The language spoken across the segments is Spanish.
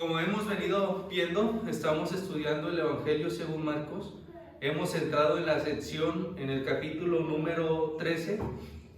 Como hemos venido viendo, estamos estudiando el Evangelio según Marcos. Hemos entrado en la sección, en el capítulo número 13.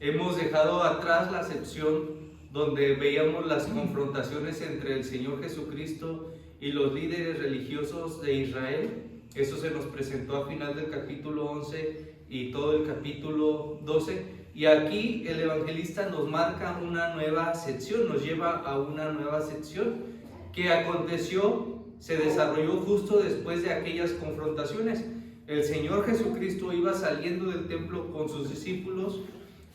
Hemos dejado atrás la sección donde veíamos las confrontaciones entre el Señor Jesucristo y los líderes religiosos de Israel. Eso se nos presentó a final del capítulo 11 y todo el capítulo 12. Y aquí el evangelista nos marca una nueva sección, nos lleva a una nueva sección que aconteció, se desarrolló justo después de aquellas confrontaciones. El Señor Jesucristo iba saliendo del templo con sus discípulos.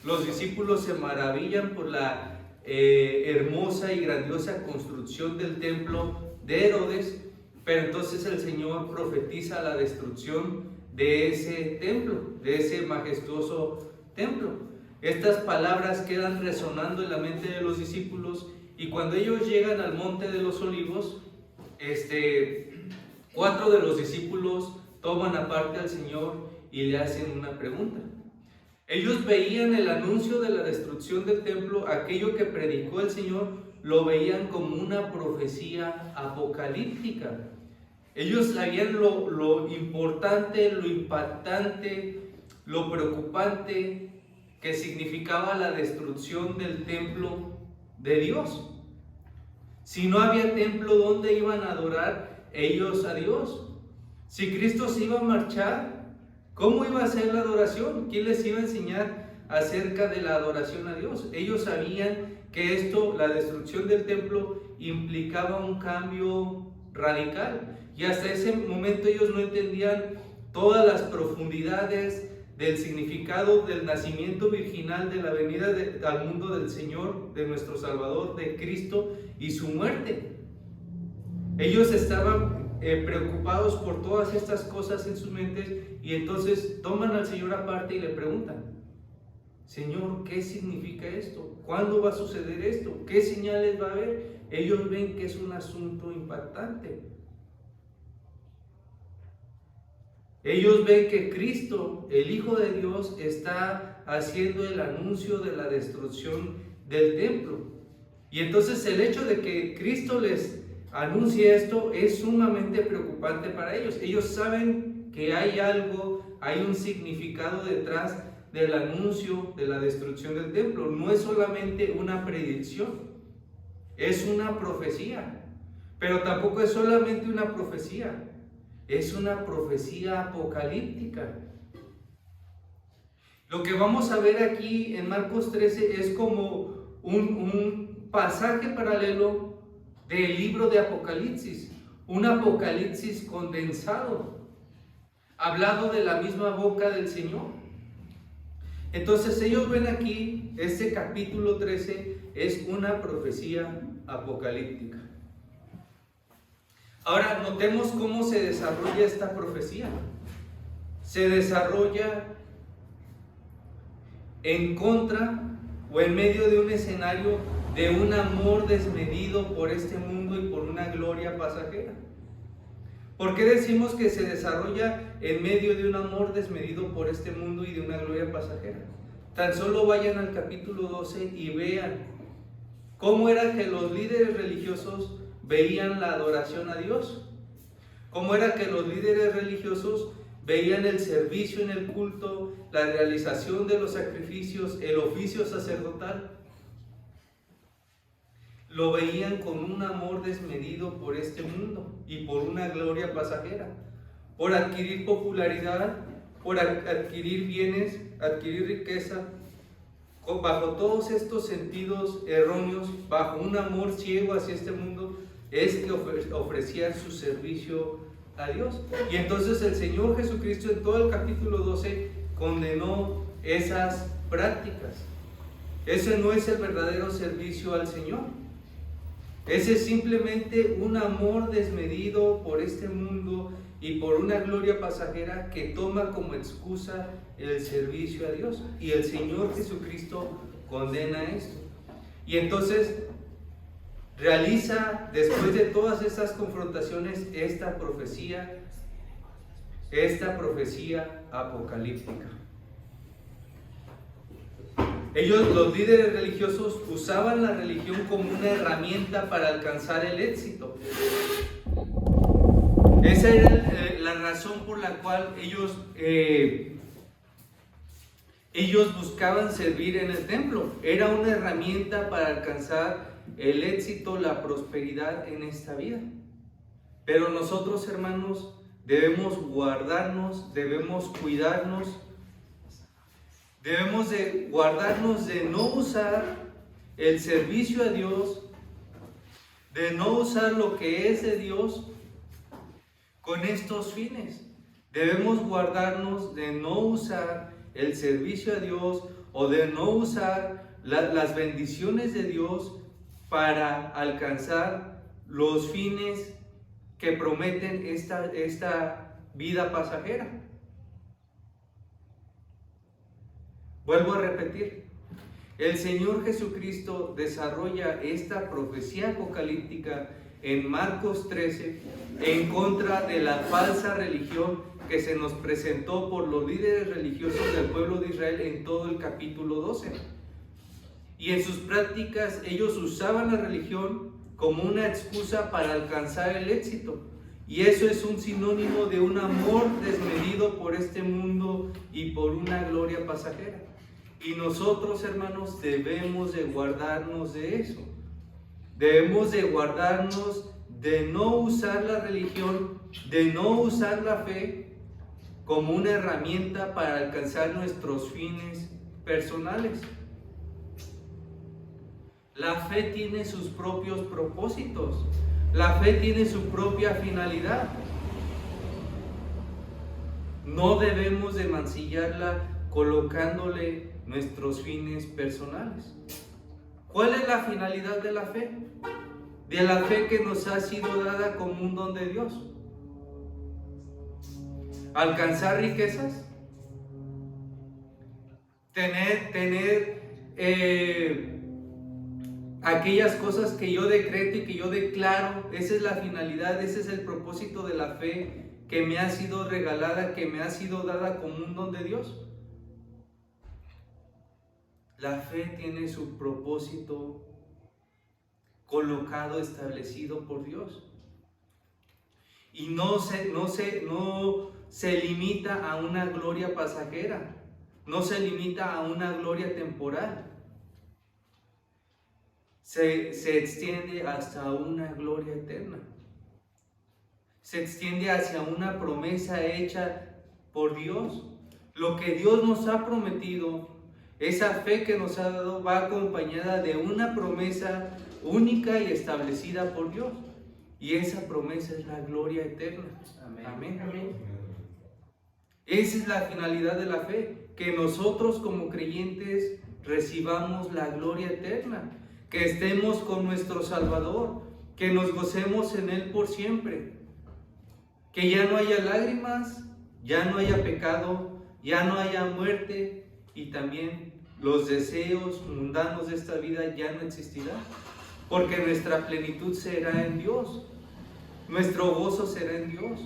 Los discípulos se maravillan por la hermosa y grandiosa construcción del templo de Herodes, pero entonces el Señor profetiza la destrucción de ese templo, de ese majestuoso templo. Estas palabras quedan resonando en la mente de los discípulos, y cuando ellos llegan al monte de los olivos, 4 de los discípulos toman aparte al Señor y le hacen una pregunta. Ellos veían el anuncio de la destrucción del templo, aquello que predicó el Señor, lo veían como una profecía apocalíptica. Ellos sabían lo importante, lo impactante, lo preocupante que significaba la destrucción del templo de Dios. Si no había templo, ¿dónde iban a adorar ellos a Dios? Si Cristo se iba a marchar, ¿cómo iba a ser la adoración? ¿Quién les iba a enseñar acerca de la adoración a Dios? Ellos sabían que esto, la destrucción del templo, implicaba un cambio radical. Y hasta ese momento ellos no entendían todas las profundidades del significado del nacimiento virginal, de la venida al mundo del Señor, de nuestro Salvador, de Cristo y su muerte. Ellos estaban preocupados por todas estas cosas en sus mentes, y entonces toman al Señor aparte y le preguntan: Señor, ¿qué significa esto? ¿Cuándo va a suceder esto? ¿Qué señales va a haber? Ellos ven que es un asunto impactante. Ellos ven que Cristo, el Hijo de Dios, está haciendo el anuncio de la destrucción del templo. Y entonces el hecho de que Cristo les anuncie esto es sumamente preocupante para ellos. Ellos saben que hay algo, hay un significado detrás del anuncio de la destrucción del templo. No es solamente una predicción, es una profecía. Pero tampoco es solamente una profecía. Es una profecía apocalíptica. Lo que vamos a ver aquí en Marcos 13 es como un pasaje paralelo del libro de Apocalipsis, un Apocalipsis condensado, hablado de la misma boca del Señor. Entonces ellos ven aquí, este capítulo 13 es una profecía apocalíptica. Ahora notemos cómo se desarrolla esta profecía. Se desarrolla en contra o en medio de un escenario de un amor desmedido por este mundo y por una gloria pasajera. ¿Por qué decimos que se desarrolla en medio de un amor desmedido por este mundo y de una gloria pasajera? Tan solo vayan al capítulo 12 y vean cómo era que los líderes religiosos veían la adoración a Dios. Cómo era que los líderes religiosos veían el servicio en el culto, la realización de los sacrificios, el oficio sacerdotal. Lo veían con un amor desmedido por este mundo y por una gloria pasajera, por adquirir popularidad, por adquirir bienes, adquirir riqueza, bajo todos estos sentidos erróneos, bajo un amor ciego hacia este mundo, es que ofrecían su servicio a Dios. Y entonces el Señor Jesucristo en todo el capítulo 12 condenó esas prácticas. Ese no es el verdadero servicio al Señor. Ese es simplemente un amor desmedido por este mundo y por una gloria pasajera que toma como excusa el servicio a Dios. Y el Señor Jesucristo condena esto. Y entonces realiza, después de todas estas confrontaciones, esta profecía apocalíptica. Ellos, los líderes religiosos, usaban la religión como una herramienta para alcanzar el éxito. razón por la cual ellos buscaban servir en el templo. Era una herramienta para alcanzar el éxito, la prosperidad en esta vida. Pero nosotros, hermanos, debemos guardarnos, debemos cuidarnos, debemos de guardarnos de no usar el servicio a Dios, de no usar lo que es de Dios con estos fines. Debemos guardarnos de no usar el servicio a Dios o de no usar las bendiciones de Dios para alcanzar los fines que prometen esta vida pasajera. Vuelvo a repetir, el Señor Jesucristo desarrolla esta profecía apocalíptica en Marcos 13 en contra de la falsa religión que se nos presentó por los líderes religiosos del pueblo de Israel en todo el capítulo 12. Y en sus prácticas ellos usaban la religión como una excusa para alcanzar el éxito. Y eso es un sinónimo de un amor desmedido por este mundo y por una gloria pasajera. Y nosotros, hermanos, debemos de guardarnos de eso. Debemos de guardarnos de no usar la religión, de no usar la fe como una herramienta para alcanzar nuestros fines personales. La fe tiene sus propios propósitos. La fe tiene su propia finalidad. No debemos de mancillarla colocándole nuestros fines personales. ¿Cuál es la finalidad de la fe? De la fe que nos ha sido dada como un don de Dios. ¿Alcanzar riquezas? Tener aquellas cosas que yo decreto y que yo declaro. Esa es la finalidad, ese es el propósito de la fe que me ha sido regalada, que me ha sido dada como un don de Dios. La fe tiene su propósito colocado, establecido por Dios. Y no se limita a una gloria pasajera, no se limita a una gloria temporal. Se extiende hasta una gloria eterna. Se extiende hacia una promesa hecha por Dios. Lo que Dios nos ha prometido, esa fe que nos ha dado, va acompañada de una promesa única y establecida por Dios. Y esa promesa es la gloria eterna. Amén. Amén. Amén. Esa es la finalidad de la fe, que nosotros como creyentes recibamos la gloria eterna, que estemos con nuestro Salvador, que nos gocemos en Él por siempre, que ya no haya lágrimas, ya no haya pecado, ya no haya muerte, y también los deseos mundanos de esta vida ya no existirán, porque nuestra plenitud será en Dios, nuestro gozo será en Dios.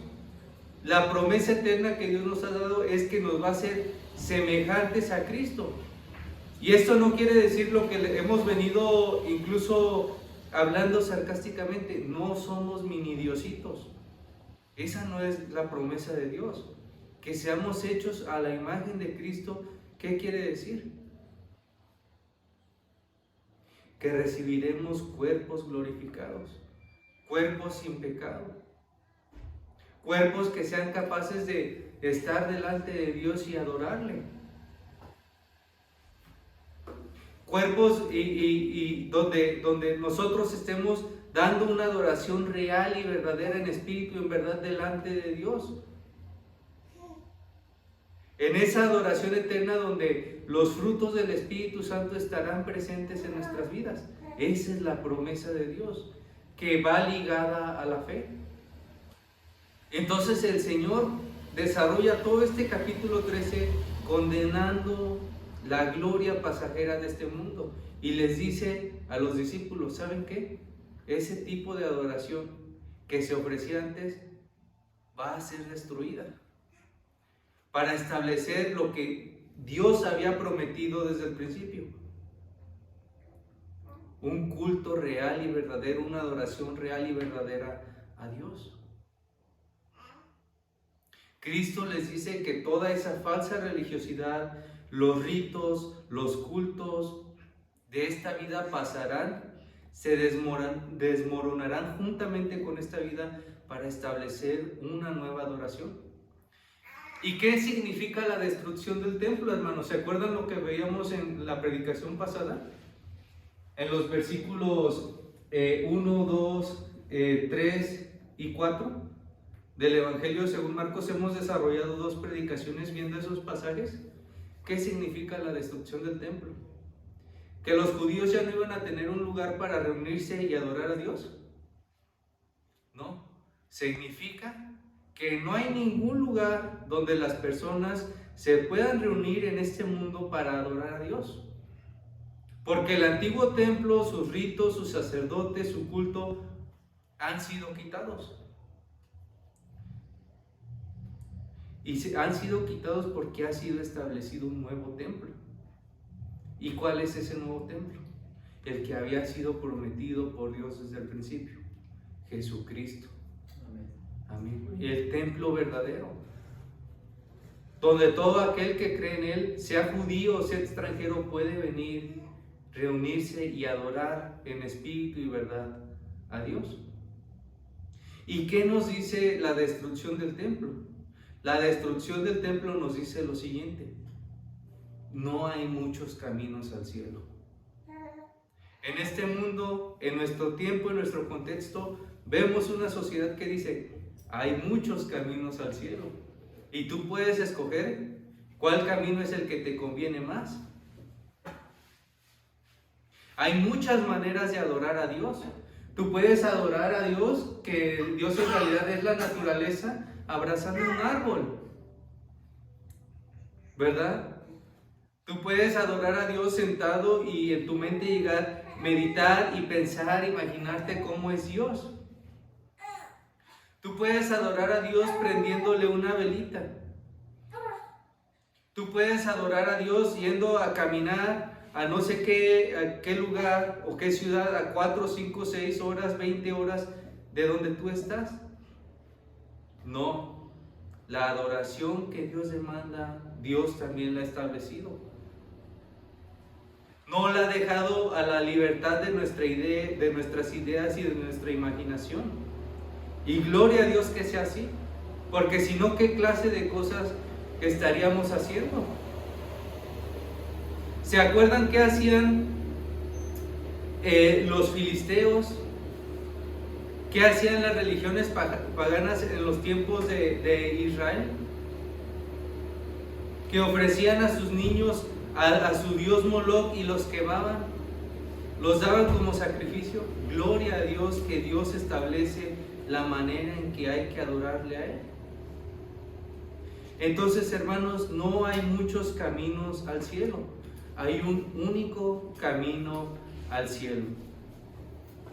La promesa eterna que Dios nos ha dado es que nos va a hacer semejantes a Cristo. Y esto no quiere decir lo que hemos venido incluso hablando sarcásticamente, no somos mini diositos. Esa no es la promesa de Dios. Que seamos hechos a la imagen de Cristo, ¿qué quiere decir? Que recibiremos cuerpos glorificados, cuerpos sin pecado, cuerpos que sean capaces de estar delante de Dios y adorarle. Cuerpos y donde nosotros estemos dando una adoración real y verdadera en espíritu y en verdad delante de Dios. En esa adoración eterna donde los frutos del Espíritu Santo estarán presentes en nuestras vidas. Esa es la promesa de Dios, que va ligada a la fe. Entonces el Señor desarrolla todo este capítulo 13 condenando la gloria pasajera de este mundo. Y les dice a los discípulos, ¿saben qué? Ese tipo de adoración que se ofrecía antes va a ser destruida para establecer lo que Dios había prometido desde el principio. Un culto real y verdadero, una adoración real y verdadera a Dios. Cristo les dice que toda esa falsa religiosidad, los ritos, los cultos de esta vida pasarán, se desmoronarán juntamente con esta vida para establecer una nueva adoración. ¿Y qué significa la destrucción del templo, hermanos? ¿Se acuerdan lo que veíamos en la predicación pasada? En los versículos 1, 2, 3 y 4 del Evangelio según Marcos hemos desarrollado 2 predicaciones viendo esos pasajes. ¿Qué significa la destrucción del templo? ¿Que los judíos ya no iban a tener un lugar para reunirse y adorar a Dios? No, significa que no hay ningún lugar donde las personas se puedan reunir en este mundo para adorar a Dios. Porque el antiguo templo, sus ritos, sus sacerdotes, su culto han sido quitados. Y han sido quitados porque ha sido establecido un nuevo templo. ¿Y cuál es ese nuevo templo? El que había sido prometido por Dios desde el principio, Jesucristo. Amén. El templo verdadero, donde todo aquel que cree en Él, sea judío o sea extranjero, puede venir, reunirse y adorar en espíritu y verdad a Dios. ¿Y qué nos dice la destrucción del templo? La destrucción del templo nos dice lo siguiente: no hay muchos caminos al cielo. En este mundo, en nuestro tiempo, en nuestro contexto, vemos una sociedad que dice: hay muchos caminos al cielo y tú puedes escoger cuál camino es el que te conviene más. Hay muchas maneras de adorar a Dios. Tú puedes adorar a Dios, que Dios en realidad es la naturaleza, abrazando un árbol, ¿verdad? Tú puedes adorar a Dios sentado y en tu mente llegar, meditar y pensar, imaginarte cómo es Dios. Tú puedes adorar a Dios prendiéndole una velita. Tú puedes adorar a Dios yendo a caminar a no sé qué lugar o qué ciudad, a 4, 5, 6 horas, 20 horas de donde tú estás. No, la adoración que Dios demanda, Dios también la ha establecido. No la ha dejado a la libertad de nuestras ideas y de nuestra imaginación. Y gloria a Dios que sea así, porque si no, ¿qué clase de cosas estaríamos haciendo? ¿Se acuerdan qué hacían los filisteos? ¿Qué hacían las religiones paganas en los tiempos de Israel? Que ofrecían a sus niños a su dios Moloch y los quemaban, los daban como sacrificio. Gloria a Dios que Dios establece la manera en que hay que adorarle a Él. Entonces, hermanos, no hay muchos caminos al cielo. Hay un único camino al cielo.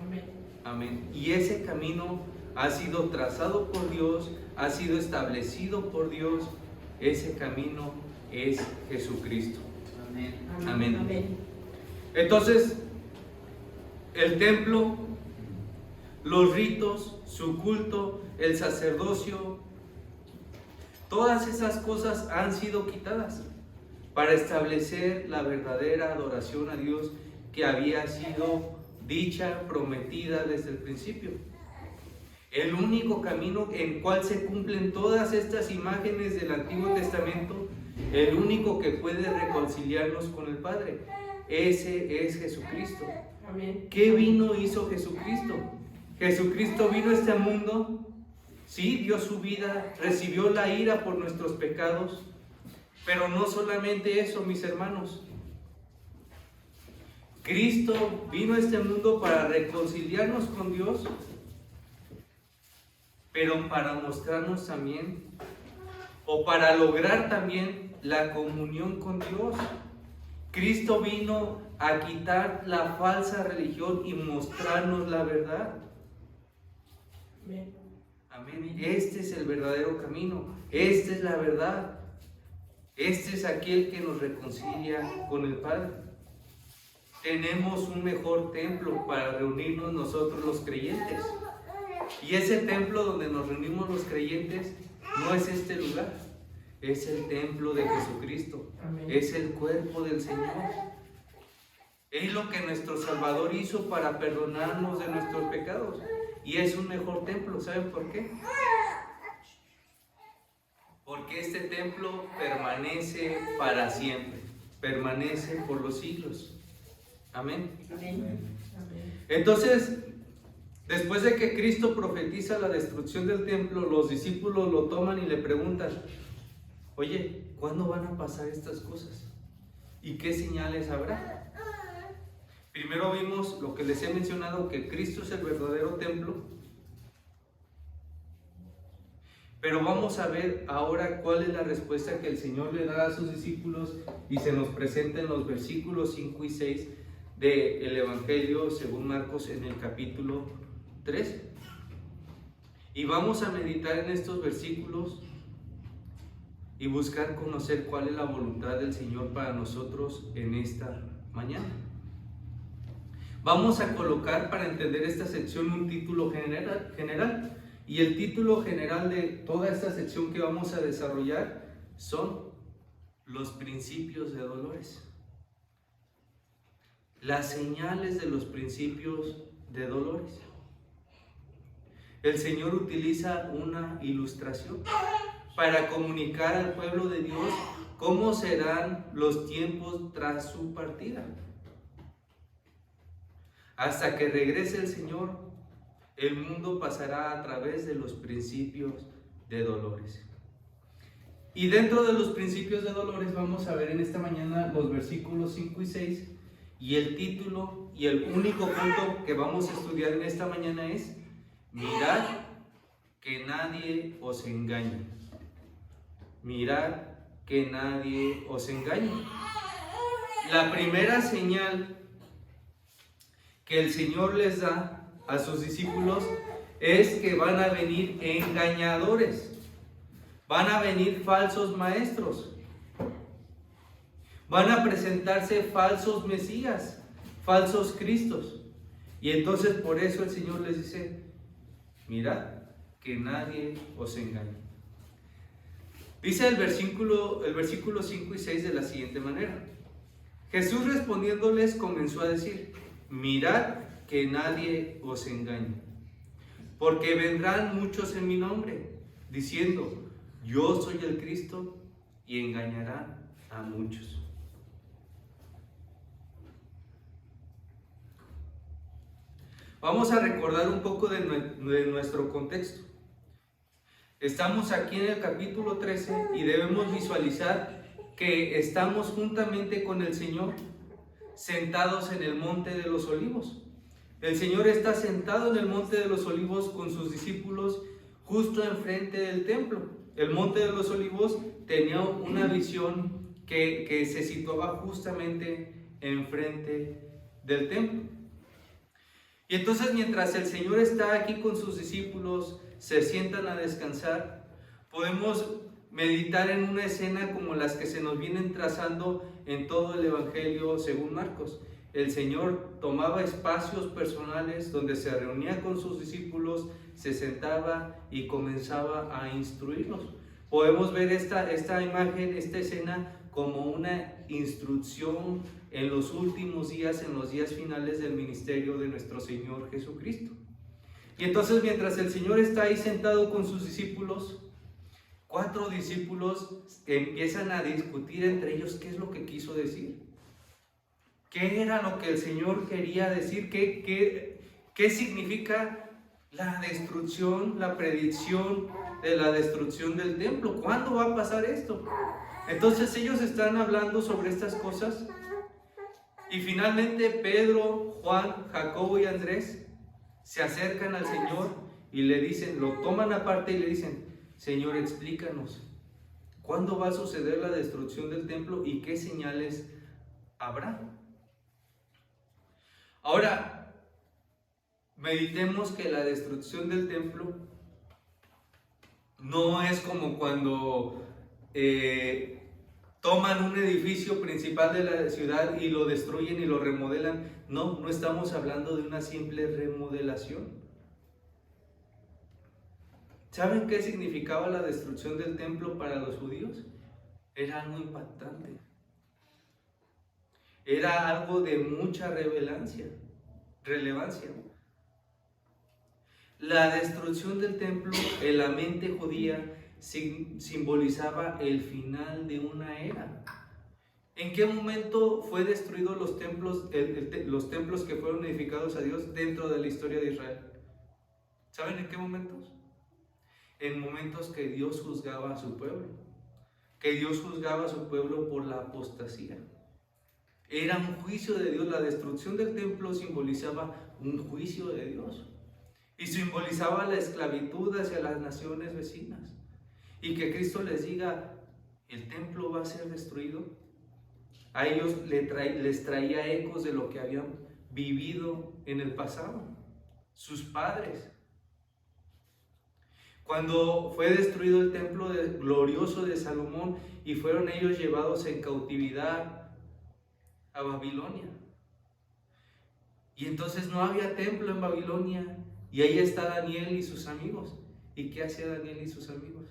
Amén. Amén. Y ese camino ha sido trazado por Dios, ha sido establecido por Dios. Ese camino es Jesucristo. Amén. Amén. Amén. Entonces, el templo, los ritos, su culto, el sacerdocio, todas esas cosas han sido quitadas para establecer la verdadera adoración a Dios que había sido dicha, prometida desde el principio. El único camino en cual se cumplen todas estas imágenes del Antiguo Testamento, el único que puede reconciliarnos con el Padre, ese es Jesucristo. Amén. ¿Qué hizo Jesucristo? Jesucristo vino a este mundo, sí, dio su vida, recibió la ira por nuestros pecados, pero no solamente eso, mis hermanos. Cristo vino a este mundo para reconciliarnos con Dios, pero para mostrarnos también, o para lograr también la comunión con Dios. Cristo vino a quitar la falsa religión y mostrarnos la verdad. Amén. Amén. Este es el verdadero camino, esta es la verdad. Este es aquel que nos reconcilia con el Padre. Tenemos un mejor templo para reunirnos nosotros los creyentes. Y ese templo donde nos reunimos los creyentes no es este lugar, es el templo de Jesucristo. Amén. Es el cuerpo del Señor. Es lo que nuestro Salvador hizo para perdonarnos de nuestros pecados. Y es un mejor templo. ¿Saben por qué? Porque este templo permanece para siempre. Permanece por los siglos. Amén. Amén. Entonces, después de que Cristo profetiza la destrucción del templo, los discípulos lo toman y le preguntan: oye, ¿cuándo van a pasar estas cosas? ¿Y qué señales habrá? Primero vimos lo que les he mencionado, que Cristo es el verdadero templo. Pero vamos a ver ahora cuál es la respuesta que el Señor le da a sus discípulos y se nos presenta en los versículos 5 y 6 del Evangelio según Marcos en el capítulo 3. Y vamos a meditar en estos versículos y buscar conocer cuál es la voluntad del Señor para nosotros en esta mañana. Vamos a colocar, para entender esta sección, un título general. Y el título general de toda esta sección que vamos a desarrollar son los principios de dolores. Las señales de los principios de dolores. El Señor utiliza una ilustración para comunicar al pueblo de Dios cómo serán los tiempos tras su partida. Hasta que regrese el Señor, el mundo pasará a través de los principios de dolores. Y dentro de los principios de dolores vamos a ver en esta mañana los versículos 5 y 6. Y el título y el único punto que vamos a estudiar en esta mañana es: mirad que nadie os engañe. Mirad que nadie os engañe. La primera señal que el Señor les da a sus discípulos es que van a venir engañadores, van a venir falsos maestros, van a presentarse falsos mesías, falsos cristos. Y entonces por eso el Señor les dice: mirad que nadie os engañe. Dice el versículo 5 y 6 de la siguiente manera: Jesús respondiéndoles comenzó a decir: mirad que nadie os engañe, porque vendrán muchos en mi nombre, diciendo: yo soy el Cristo, y engañarán a muchos. Vamos a recordar un poco de nuestro contexto. Estamos aquí en el capítulo 13 y debemos visualizar que estamos juntamente con el Señor sentados en el Monte de los Olivos. El Señor está sentado en el Monte de los Olivos con sus discípulos justo enfrente del templo. El Monte de los Olivos tenía una visión que se situaba justamente enfrente del templo. Y entonces, mientras el Señor está aquí con sus discípulos, se sientan a descansar, podemos meditar en una escena como las que se nos vienen trazando en todo el Evangelio según Marcos. El Señor tomaba espacios personales donde se reunía con sus discípulos, se sentaba y comenzaba a instruirlos. Podemos ver esta imagen, esta escena, como una instrucción en los últimos días, en los días finales del ministerio de nuestro Señor Jesucristo. Y entonces, mientras el Señor está ahí sentado con sus discípulos, 4 discípulos empiezan a discutir entre ellos qué es lo que quiso decir. ¿Qué era lo que el Señor quería decir? ¿Qué significa la destrucción, la predicción de la destrucción del templo? ¿Cuándo va a pasar esto? Entonces ellos están hablando sobre estas cosas y finalmente Pedro, Juan, Jacobo y Andrés se acercan al Señor y le dicen, lo toman aparte y le dicen: Señor, explícanos, ¿cuándo va a suceder la destrucción del templo y qué señales habrá? Ahora, meditemos que la destrucción del templo no es como cuando toman un edificio principal de la ciudad y lo destruyen y lo remodelan. No estamos hablando de una simple remodelación. ¿Saben qué significaba la destrucción del templo para los judíos? Era algo impactante. Era algo de mucha relevancia. La destrucción del templo en la mente judía simbolizaba el final de una era. ¿En qué momento fue destruido los templos, los templos que fueron edificados a Dios dentro de la historia de Israel? ¿Saben en qué momentos? En momentos que Dios juzgaba a su pueblo. Que Dios juzgaba a su pueblo por la apostasía. Era un juicio de Dios. La destrucción del templo simbolizaba un juicio de Dios. Y simbolizaba la esclavitud hacia las naciones vecinas. Y que Cristo les diga, el templo va a ser destruido. A ellos les traía ecos de lo que habían vivido en el pasado. Sus padres. Cuando fue destruido el templo glorioso de Salomón y fueron ellos llevados en cautividad a Babilonia. Y entonces no había templo en Babilonia. Y ahí está Daniel y sus amigos. ¿Y qué hacía Daniel y sus amigos?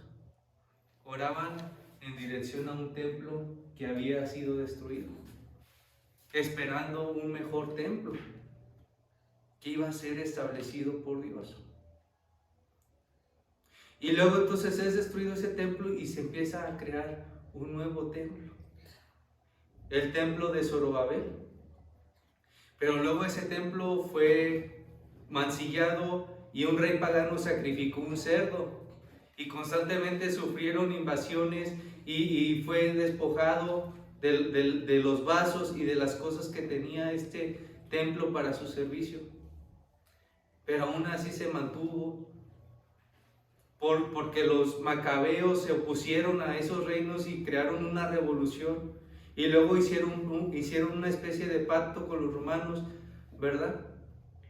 Oraban en dirección a un templo que había sido destruido, esperando un mejor templo que iba a ser establecido por Dios. Y luego entonces es destruido ese templo y se empieza a crear un nuevo templo, el templo de Zorobabel. Pero luego ese templo fue mancillado y un rey pagano sacrificó un cerdo y constantemente sufrieron invasiones y fue despojado de los vasos y de las cosas que tenía este templo para su servicio. Pero aún así se mantuvo porque los macabeos se opusieron a esos reinos y crearon una revolución y luego hicieron una especie de pacto con los romanos, ¿verdad?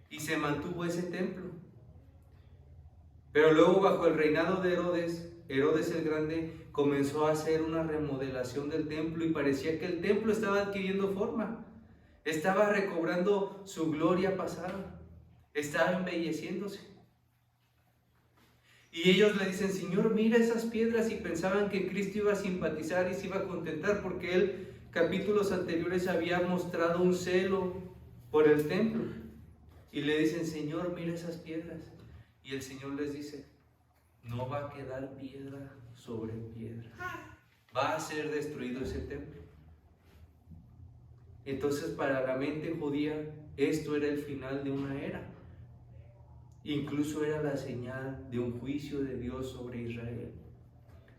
Y se mantuvo ese templo. Pero luego bajo el reinado de Herodes el Grande comenzó a hacer una remodelación del templo y parecía que el templo estaba adquiriendo forma, estaba recobrando su gloria pasada, estaba embelleciéndose. Y ellos le dicen, Señor, mira esas piedras, y pensaban que Cristo iba a simpatizar y se iba a contentar porque él, capítulos anteriores, había mostrado un celo por el templo. Y le dicen, Señor, mira esas piedras. Y el Señor les dice, no va a quedar piedra sobre piedra. Va a ser destruido ese templo. Entonces, para la mente judía, esto era el final de una era. Incluso era la señal de un juicio de Dios sobre Israel.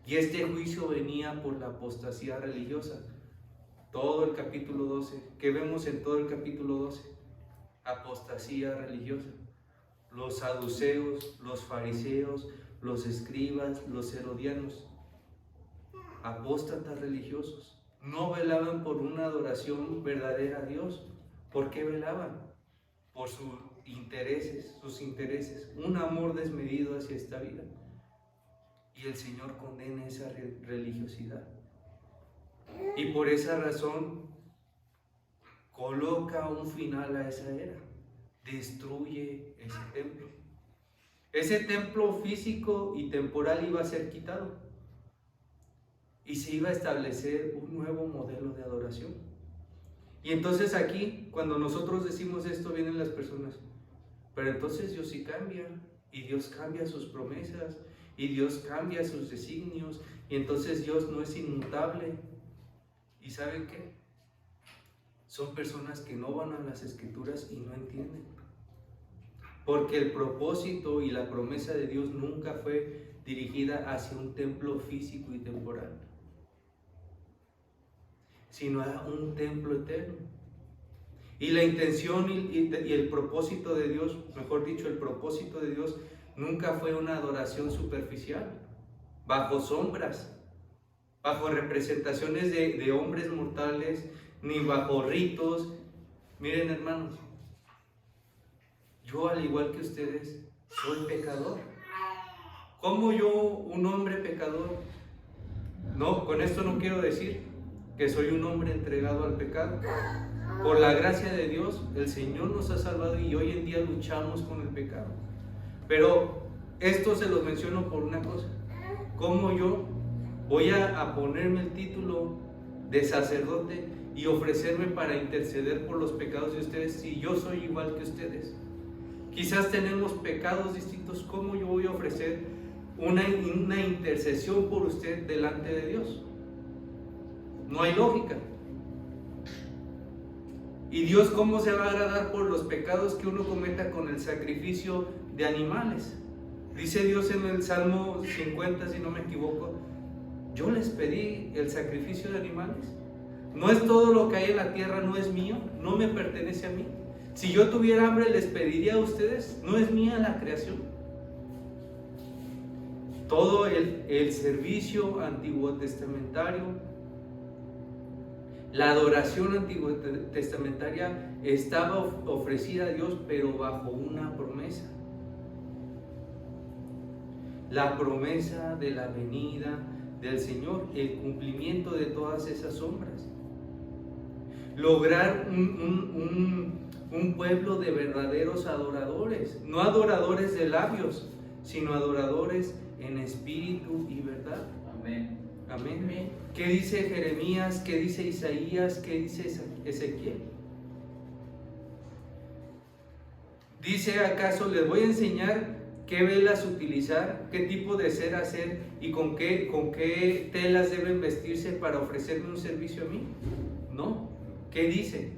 Y este juicio venía por la apostasía religiosa. Todo el capítulo 12, ¿qué vemos en todo el capítulo 12? Apostasía religiosa. Los saduceos, los fariseos, los escribas, los herodianos, apóstatas religiosos, no velaban por una adoración verdadera a Dios. ¿Por qué velaban? Por sus intereses, un amor desmedido hacia esta vida. Y el Señor condena esa religiosidad. Y por esa razón coloca un final a esa era. Destruye ese templo. Ese templo físico y temporal iba a ser quitado. Y se iba a establecer un nuevo modelo de adoración. Y entonces aquí, cuando nosotros decimos esto, vienen las personas. Pero entonces Dios sí cambia. Y Dios cambia sus promesas. Y Dios cambia sus designios. Y entonces Dios no es inmutable. ¿Y saben qué? Son personas que no van a las Escrituras y no entienden. Porque el propósito y la promesa de Dios nunca fue dirigida hacia un templo físico y temporal, sino a un templo eterno. Y la intención y el propósito de Dios, mejor dicho, el propósito de Dios nunca fue una adoración superficial, bajo sombras, bajo representaciones de hombres mortales, ni bajo ritos. Miren, hermanos, yo, al igual que ustedes, soy pecador. ¿Cómo yo, un hombre pecador? No, con esto no quiero decir que soy un hombre entregado al pecado. Por la gracia de Dios, el Señor nos ha salvado y hoy en día luchamos con el pecado. Pero Esto se lo menciono por una cosa. ¿Cómo yo voy a ponerme el título de sacerdote y ofrecerme para interceder por los pecados de ustedes si yo soy igual que ustedes? Quizás tenemos pecados distintos. ¿Cómo yo voy a ofrecer una intercesión por usted delante de Dios? No hay lógica. ¿Y Dios cómo se va a agradar por los pecados que uno cometa con el sacrificio de animales? Dice Dios en el Salmo 50, si no me equivoco, yo les pedí el sacrificio de animales. ¿No es todo lo que hay en la tierra, no es mío? ¿No me pertenece a mí? Si yo tuviera hambre, les pediría a ustedes. ¿No es mía la creación? Todo el servicio antiguo testamentario, la adoración antiguo testamentaria estaba ofrecida a Dios, pero bajo una promesa. La promesa de la venida del Señor, el cumplimiento de todas esas sombras. Lograr un pueblo de verdaderos adoradores, no adoradores de labios, sino adoradores en espíritu y verdad. Amén. Amén. Amén. ¿Qué dice Jeremías? ¿Qué dice Isaías? ¿Qué dice Ezequiel? Dice: ¿acaso les voy a enseñar qué velas utilizar, qué tipo de cera hacer y con qué telas deben vestirse para ofrecerme un servicio a mí? No. ¿Qué dice?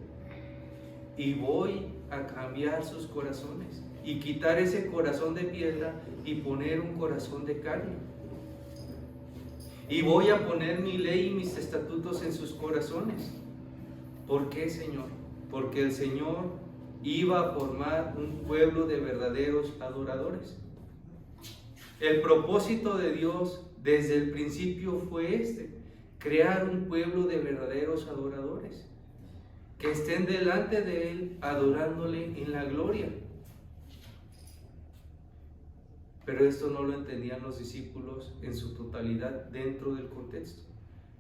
Y voy a cambiar sus corazones y quitar ese corazón de piedra y poner un corazón de carne. Y voy a poner mi ley y mis estatutos en sus corazones. ¿Por qué, Señor? Porque el Señor iba a formar un pueblo de verdaderos adoradores. El propósito de Dios desde el principio fue crear un pueblo de verdaderos adoradores, que estén delante de Él adorándole en la gloria. Pero esto no lo entendían los discípulos en su totalidad dentro del contexto.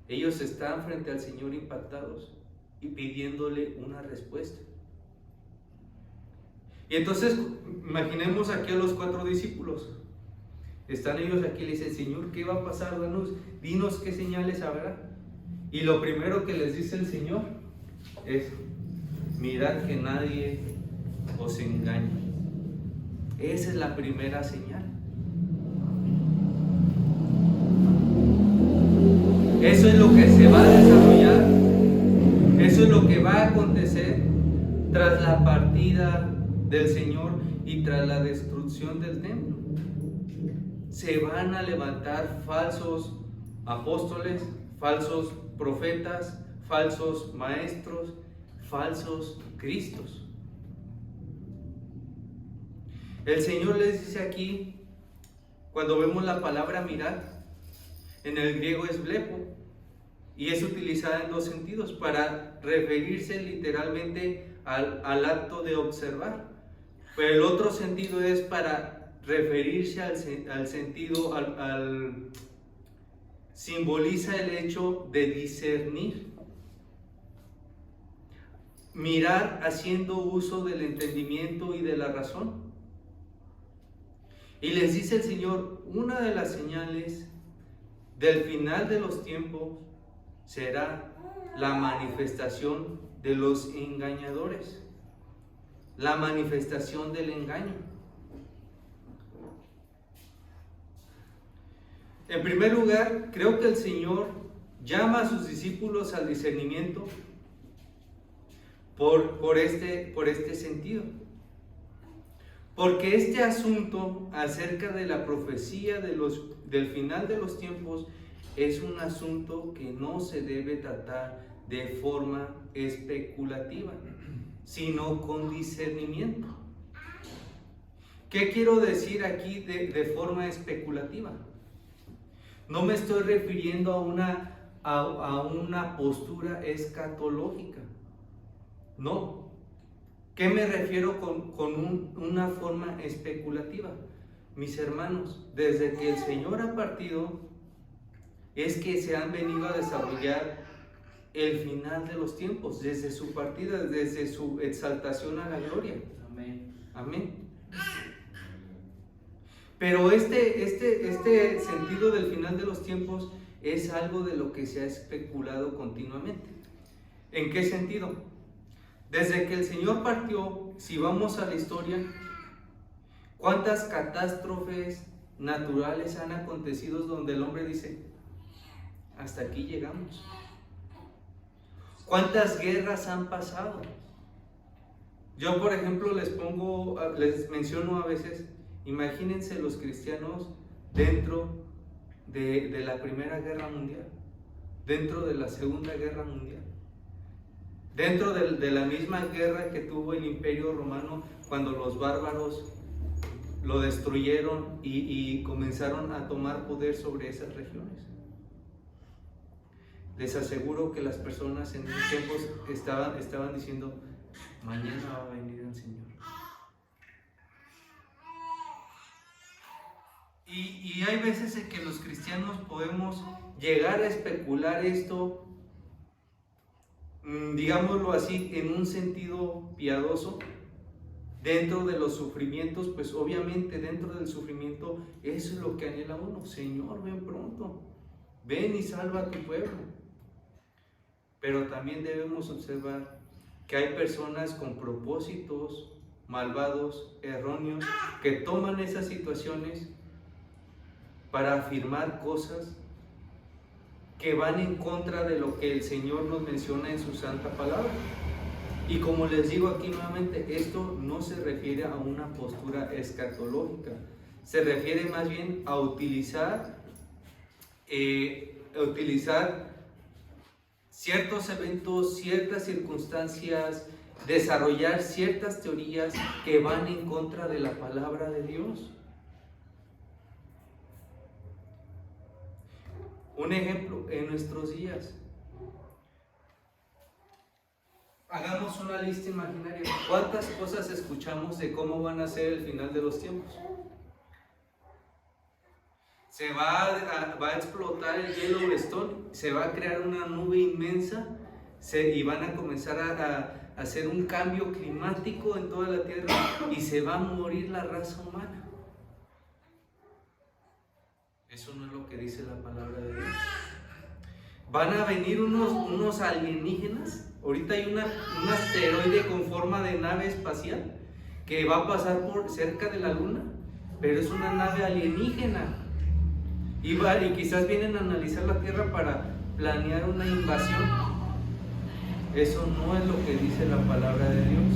Ellos están frente al Señor impactados y pidiéndole una respuesta. Y entonces imaginemos aquí a los 4 discípulos. Están ellos aquí y le dicen: Señor, ¿qué va a pasar? Dinos qué señales habrá. Y lo primero que les dice el Señor es: mirad que nadie os engañe. Esa es la primera señal. Eso es lo que se va a desarrollar, eso es lo que va a acontecer tras la partida del Señor y tras la destrucción del templo. Se van a levantar falsos apóstoles, falsos profetas, falsos maestros, falsos cristos. El Señor les dice aquí, cuando vemos la palabra mirad, en el griego es blepo, y es utilizada en 2 sentidos, para referirse literalmente al acto de observar, pero el otro sentido es para referirse al sentido, simboliza el hecho de discernir. Mirar haciendo uso del entendimiento y de la razón. Y les dice el Señor: una de las señales del final de los tiempos será la manifestación de los engañadores, la manifestación del engaño. En primer lugar, creo que el Señor llama a sus discípulos al discernimiento por este sentido. Porque este asunto acerca de la profecía del final de los tiempos es un asunto que no se debe tratar de forma especulativa, sino con discernimiento. ¿Qué quiero decir aquí de forma especulativa? No me estoy refiriendo a una postura escatológica. No. ¿Qué me refiero con una forma especulativa? Mis hermanos, desde que el Señor ha partido, es que se han venido a desarrollar el final de los tiempos, desde su partida, desde su exaltación a la gloria. Amén. Amén. Pero este sentido del final de los tiempos es algo de lo que se ha especulado continuamente. ¿En qué sentido? Desde que el Señor partió, si vamos a la historia, ¿cuántas catástrofes naturales han acontecido donde el hombre dice, hasta aquí llegamos? ¿Cuántas guerras han pasado? Yo, por ejemplo, les menciono a veces, imagínense los cristianos dentro de la Primera Guerra Mundial, dentro de la Segunda Guerra Mundial, dentro de la misma guerra que tuvo el Imperio Romano cuando los bárbaros lo destruyeron y comenzaron a tomar poder sobre esas regiones. Les aseguro que las personas en esos tiempos estaban diciendo, mañana va a venir el Señor. Y hay veces en que los cristianos podemos llegar a especular esto, digámoslo así, en un sentido piadoso. Dentro de los sufrimientos, pues obviamente dentro del sufrimiento, eso es lo que anhela uno. Señor, ven pronto, ven y salva a tu pueblo. Pero también debemos observar que hay personas con propósitos malvados, erróneos, que toman esas situaciones para afirmar cosas que van en contra de lo que el Señor nos menciona en su santa palabra. Y como les digo aquí nuevamente, esto no se refiere a una postura escatológica, se refiere más bien a utilizar ciertos eventos, ciertas circunstancias, desarrollar ciertas teorías que van en contra de la palabra de Dios. Un ejemplo, en nuestros días, hagamos una lista imaginaria. ¿Cuántas cosas escuchamos de cómo van a ser el final de los tiempos? Se va a explotar el Yellowstone, se va a crear una nube inmensa y van a comenzar a hacer un cambio climático en toda la tierra y se va a morir la raza humana. Eso no es lo que dice la palabra de Dios. Van a venir unos alienígenas. Ahorita hay un asteroide con forma de nave espacial que va a pasar por cerca de la luna, pero es una nave alienígena. Y quizás vienen a analizar la Tierra para planear una invasión. Eso no es lo que dice la palabra de Dios.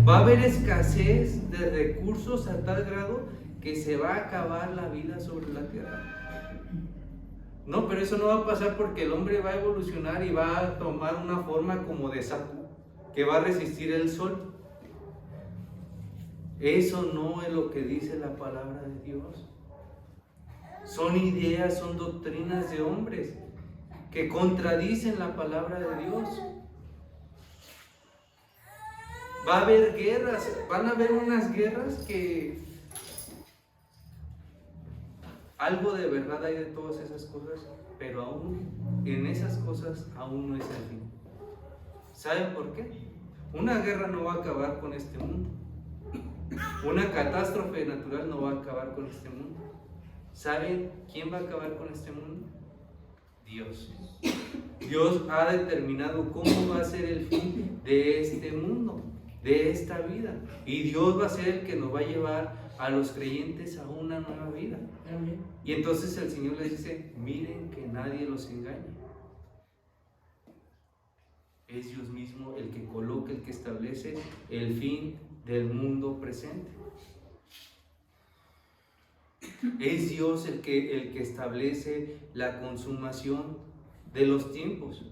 Va a haber escasez de recursos a tal grado que se va a acabar la vida sobre la Tierra. No, pero eso no va a pasar porque el hombre va a evolucionar y va a tomar una forma como de sapo, que va a resistir el sol. Eso no es lo que dice la palabra de Dios. Son ideas, son doctrinas de hombres que contradicen la palabra de Dios. Va a haber guerras, van a haber unas guerras que algo de verdad hay de todas esas cosas, pero aún en esas cosas aún no es el fin. ¿Saben por qué? Una guerra no va a acabar con este mundo. Una catástrofe natural no va a acabar con este mundo. ¿Saben quién va a acabar con este mundo? Dios. Dios ha determinado cómo va a ser el fin de este mundo, de esta vida. Y Dios va a ser el que nos va a llevar a los creyentes a una nueva vida. Y entonces el Señor les dice, miren que nadie los engañe. Es Dios mismo el que coloca, el que establece el fin del mundo presente. Es Dios el que establece la consumación de los tiempos.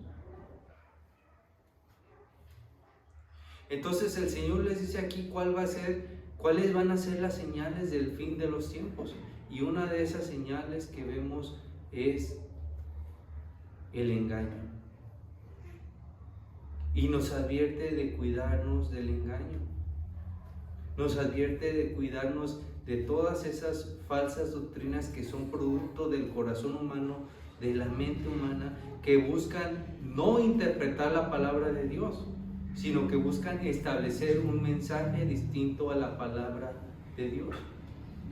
Entonces el Señor les dice aquí cuáles van a ser las señales del fin de los tiempos. Y una de esas señales que vemos es el engaño. Y nos advierte de cuidarnos del engaño. Nos advierte de cuidarnos de todas esas falsas doctrinas que son producto del corazón humano, de la mente humana, que buscan no interpretar la palabra de Dios, sino que buscan establecer un mensaje distinto a la palabra de Dios.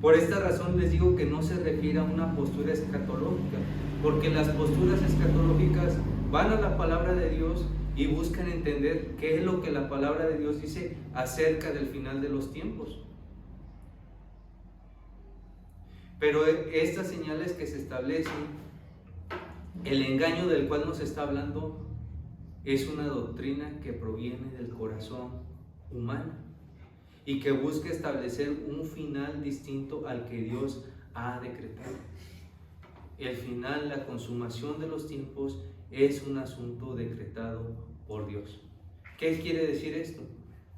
Por esta razón les digo que no se refiere a una postura escatológica, porque las posturas escatológicas van a la palabra de Dios y buscan entender qué es lo que la palabra de Dios dice acerca del final de los tiempos. Pero estas señales que se establecen, el engaño del cual nos está hablando, es una doctrina que proviene del corazón humano y que busca establecer un final distinto al que Dios ha decretado. El final, la consumación de los tiempos, es un asunto decretado por Dios. ¿Qué quiere decir esto?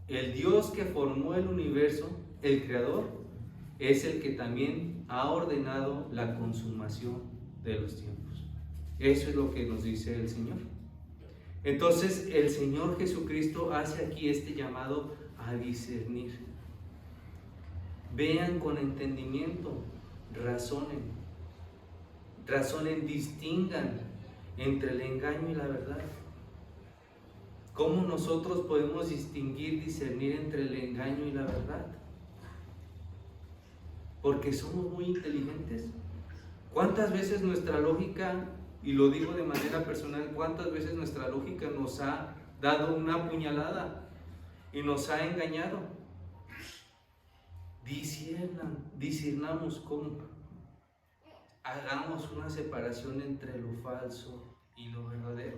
El Dios que formó el universo, el Creador, es el que también ha ordenado la consumación de los tiempos. Eso es lo que nos dice el Señor. Entonces el Señor Jesucristo hace aquí este llamado a discernir. Vean con entendimiento, razonen, distingan entre el engaño y la verdad. ¿Cómo nosotros podemos distinguir, discernir entre el engaño y la verdad? Porque somos muy inteligentes. ¿Cuántas veces nuestra lógica, y lo digo de manera personal, cuántas veces nuestra lógica nos ha dado una puñalada y nos ha engañado? Discernamos cómo. Hagamos una separación entre lo falso y lo verdadero.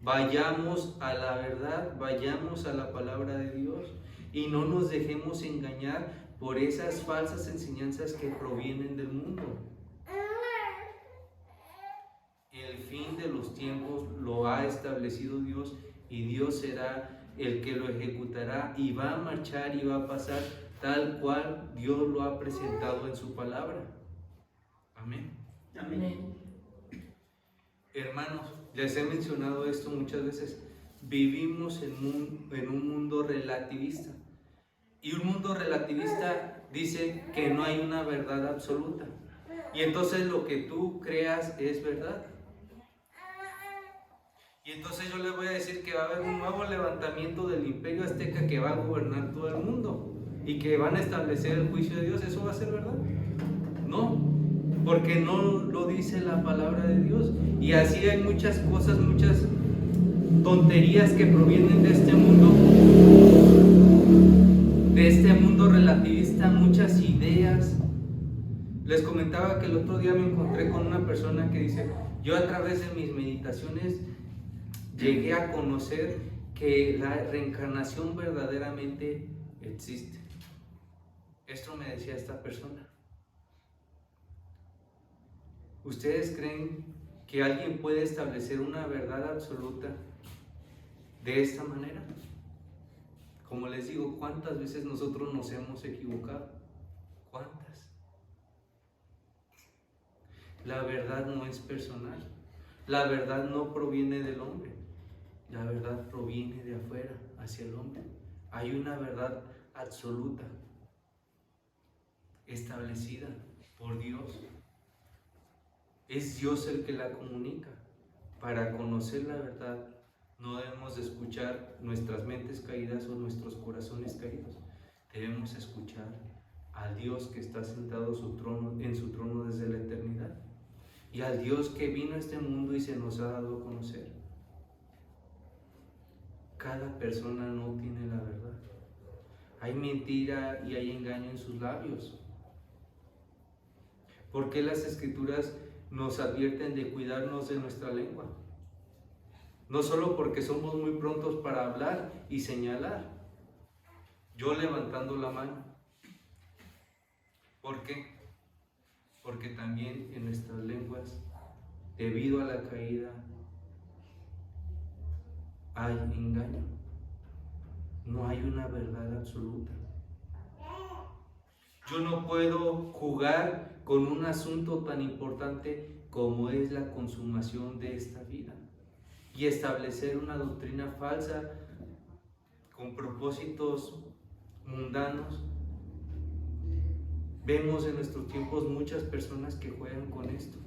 Vayamos a la verdad, vayamos a la palabra de Dios y no nos dejemos engañar por esas falsas enseñanzas que provienen del mundo. El fin de los tiempos lo ha establecido Dios y Dios será el que lo ejecutará y va a marchar y va a pasar tal cual Dios lo ha presentado en su palabra. Amén. Amén. Hermanos, les he mencionado esto muchas veces. Vivimos en un mundo relativista. Y un mundo relativista dice que no hay una verdad absoluta. Y entonces lo que tú creas es verdad. Y entonces yo les voy a decir que va a haber un nuevo levantamiento del imperio azteca que va a gobernar todo el mundo y que van a establecer el juicio de Dios. ¿Eso va a ser verdad? No, porque no lo dice la palabra de Dios. Y así hay muchas cosas, muchas tonterías que provienen de este mundo relativista, muchas ideas. Les comentaba que el otro día me encontré con una persona que dice: yo a través de mis meditaciones llegué a conocer que la reencarnación verdaderamente existe. Esto me decía esta persona. ¿Ustedes creen que alguien puede establecer una verdad absoluta de esta manera? Como les digo, ¿cuántas veces nosotros nos hemos equivocado? ¿Cuántas? La verdad no es personal. La verdad no proviene del hombre. La verdad proviene de afuera, hacia el hombre. Hay una verdad absoluta, establecida por Dios. Es Dios el que la comunica. Para conocer la verdad, no debemos de escuchar nuestras mentes caídas o nuestros corazones caídos. Debemos escuchar al Dios que está sentado en su trono desde la eternidad. Y al Dios que vino a este mundo y se nos ha dado a conocer. Cada persona no tiene la verdad. Hay mentira y hay engaño en sus labios. ¿Por qué las Escrituras nos advierten de cuidarnos de nuestra lengua? No solo porque somos muy prontos para hablar y señalar. Yo levantando la mano. ¿Por qué? Porque también en nuestras lenguas, debido a la caída, hay engaño. No hay una verdad absoluta. Yo no puedo jugar con un asunto tan importante como es la consumación de esta vida y establecer una doctrina falsa con propósitos mundanos. Vemos en nuestros tiempos muchas personas que juegan con esto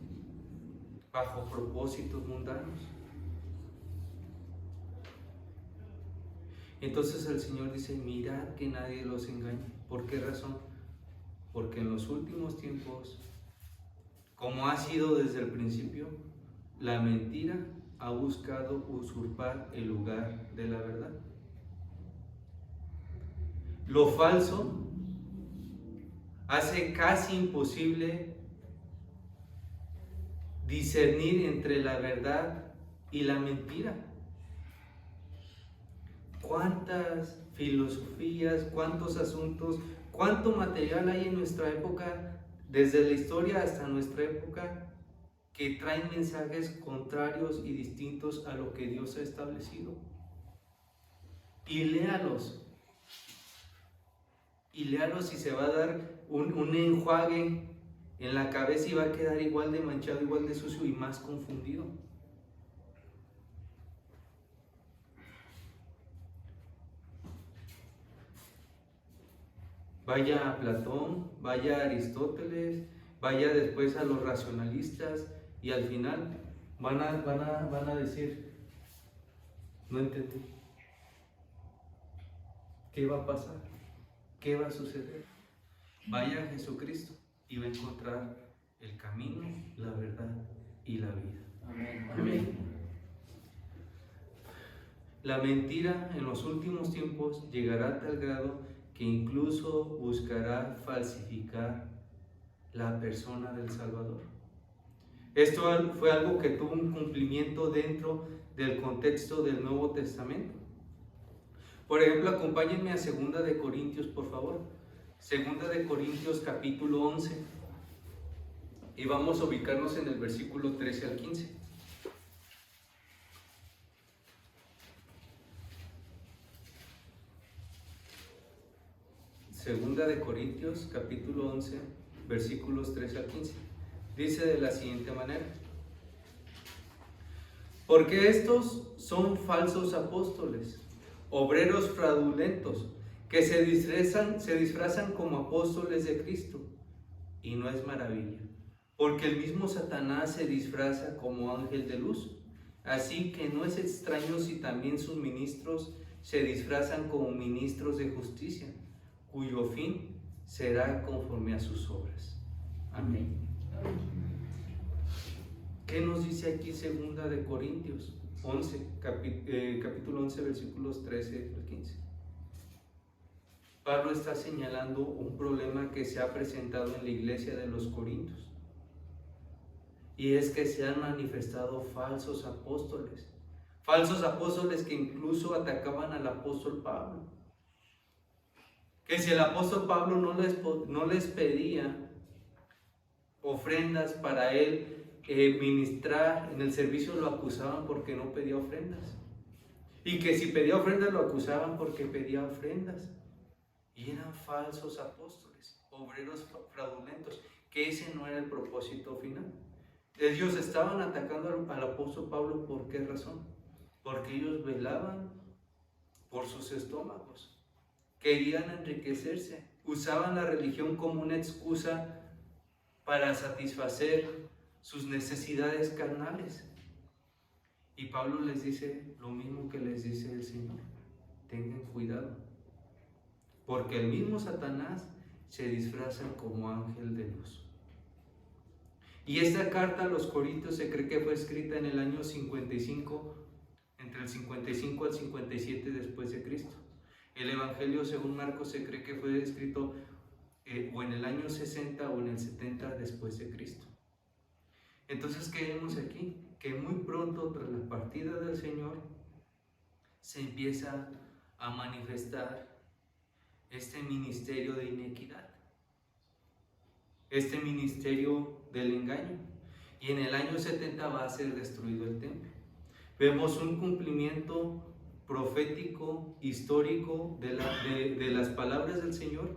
bajo propósitos mundanos. Entonces el Señor dice: mirad que nadie los engañe. ¿Por qué razón? porque en los últimos tiempos, como ha sido desde el principio, la mentira ha buscado usurpar el lugar de la verdad. Lo falso hace casi imposible discernir entre la verdad y la mentira. ¿Cuántas filosofías, cuántos asuntos, cuánto material hay en nuestra época, desde la historia hasta nuestra época, que traen mensajes contrarios y distintos a lo que Dios ha establecido? Y léalos. Y léalos y se va a dar un enjuague en la cabeza y va a quedar igual de manchado, igual de sucio y más confundido. Vaya a Platón, vaya a Aristóteles, vaya después a los racionalistas y al final van a decir, no entendí. ¿Qué va a pasar? ¿Qué va a suceder? Vaya a Jesucristo y va a encontrar el camino, la verdad y la vida. Amén. Amén. La mentira en los últimos tiempos llegará a tal grado que incluso buscará falsificar la persona del Salvador. Esto fue algo que tuvo un cumplimiento dentro del contexto del Nuevo Testamento. Por ejemplo, acompáñenme a 2 de Corintios, por favor. 2 de Corintios capítulo 11. Y vamos a ubicarnos en el versículo 13 al 15. Segunda de Corintios, capítulo 11, versículos 13 al 15. Dice de la siguiente manera: porque estos son falsos apóstoles, obreros fraudulentos, que se disfrazan como apóstoles de Cristo. Y no es maravilla, porque el mismo Satanás se disfraza como ángel de luz. Así que no es extraño si también sus ministros se disfrazan como ministros de justicia, cuyo fin será conforme a sus obras. Amén. ¿Qué nos dice aquí 2 de Corintios 11, capítulo 11, versículos 13 al 15? Pablo está señalando un problema que se ha presentado en la iglesia de los Corintios, y es que se han manifestado falsos apóstoles que incluso atacaban al apóstol Pablo. Que si el apóstol Pablo no les pedía ofrendas para él ministrar en el servicio, lo acusaban porque no pedía ofrendas. Y que si pedía ofrendas, lo acusaban porque pedía ofrendas. Y eran falsos apóstoles, obreros fraudulentos, que ese no era el propósito final. Ellos estaban atacando al apóstol Pablo, ¿por qué razón? Porque ellos velaban por sus estómagos. Querían enriquecerse, usaban la religión como una excusa para satisfacer sus necesidades carnales. Y Pablo les dice lo mismo que les dice el Señor: tengan cuidado, porque el mismo Satanás se disfraza como ángel de luz. Y esta carta a los Corintios se cree que fue escrita en el año 55, entre el 55 al 57 después de Cristo. El Evangelio según Marcos se cree que fue escrito o en el año 60 o en el 70 después de Cristo. Entonces, ¿qué vemos aquí? Que muy pronto tras la partida del Señor se empieza a manifestar este ministerio de inequidad, este ministerio del engaño, y en el año 70 va a ser destruido el templo. Vemos un cumplimiento profético, histórico de las palabras del Señor,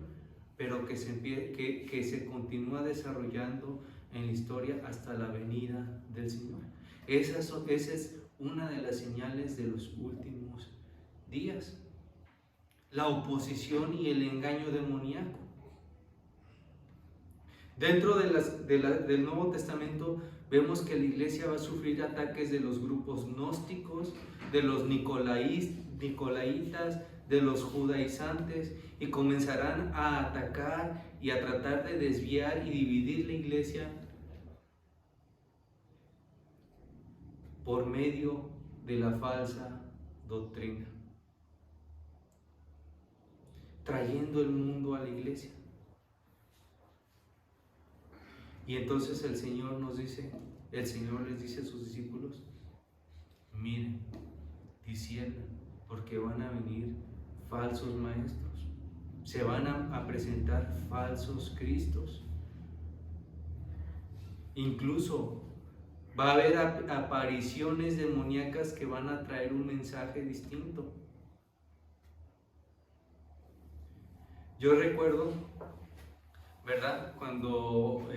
pero que se continúa desarrollando en la historia hasta la venida del Señor. Esa es una de las señales de los últimos días: la oposición y el engaño demoníaco. Dentro del Nuevo Testamento vemos que la iglesia va a sufrir ataques de los grupos gnósticos, de los nicolaitas, de los judaizantes y comenzarán a atacar y a tratar de desviar y dividir la iglesia por medio de la falsa doctrina, trayendo el mundo a la iglesia. Y entonces el Señor les dice a sus discípulos: miren, disciernan, porque van a venir falsos maestros, se van a presentar falsos cristos. Incluso va a haber apariciones demoníacas que van a traer un mensaje distinto. Yo recuerdo, ¿verdad?, cuando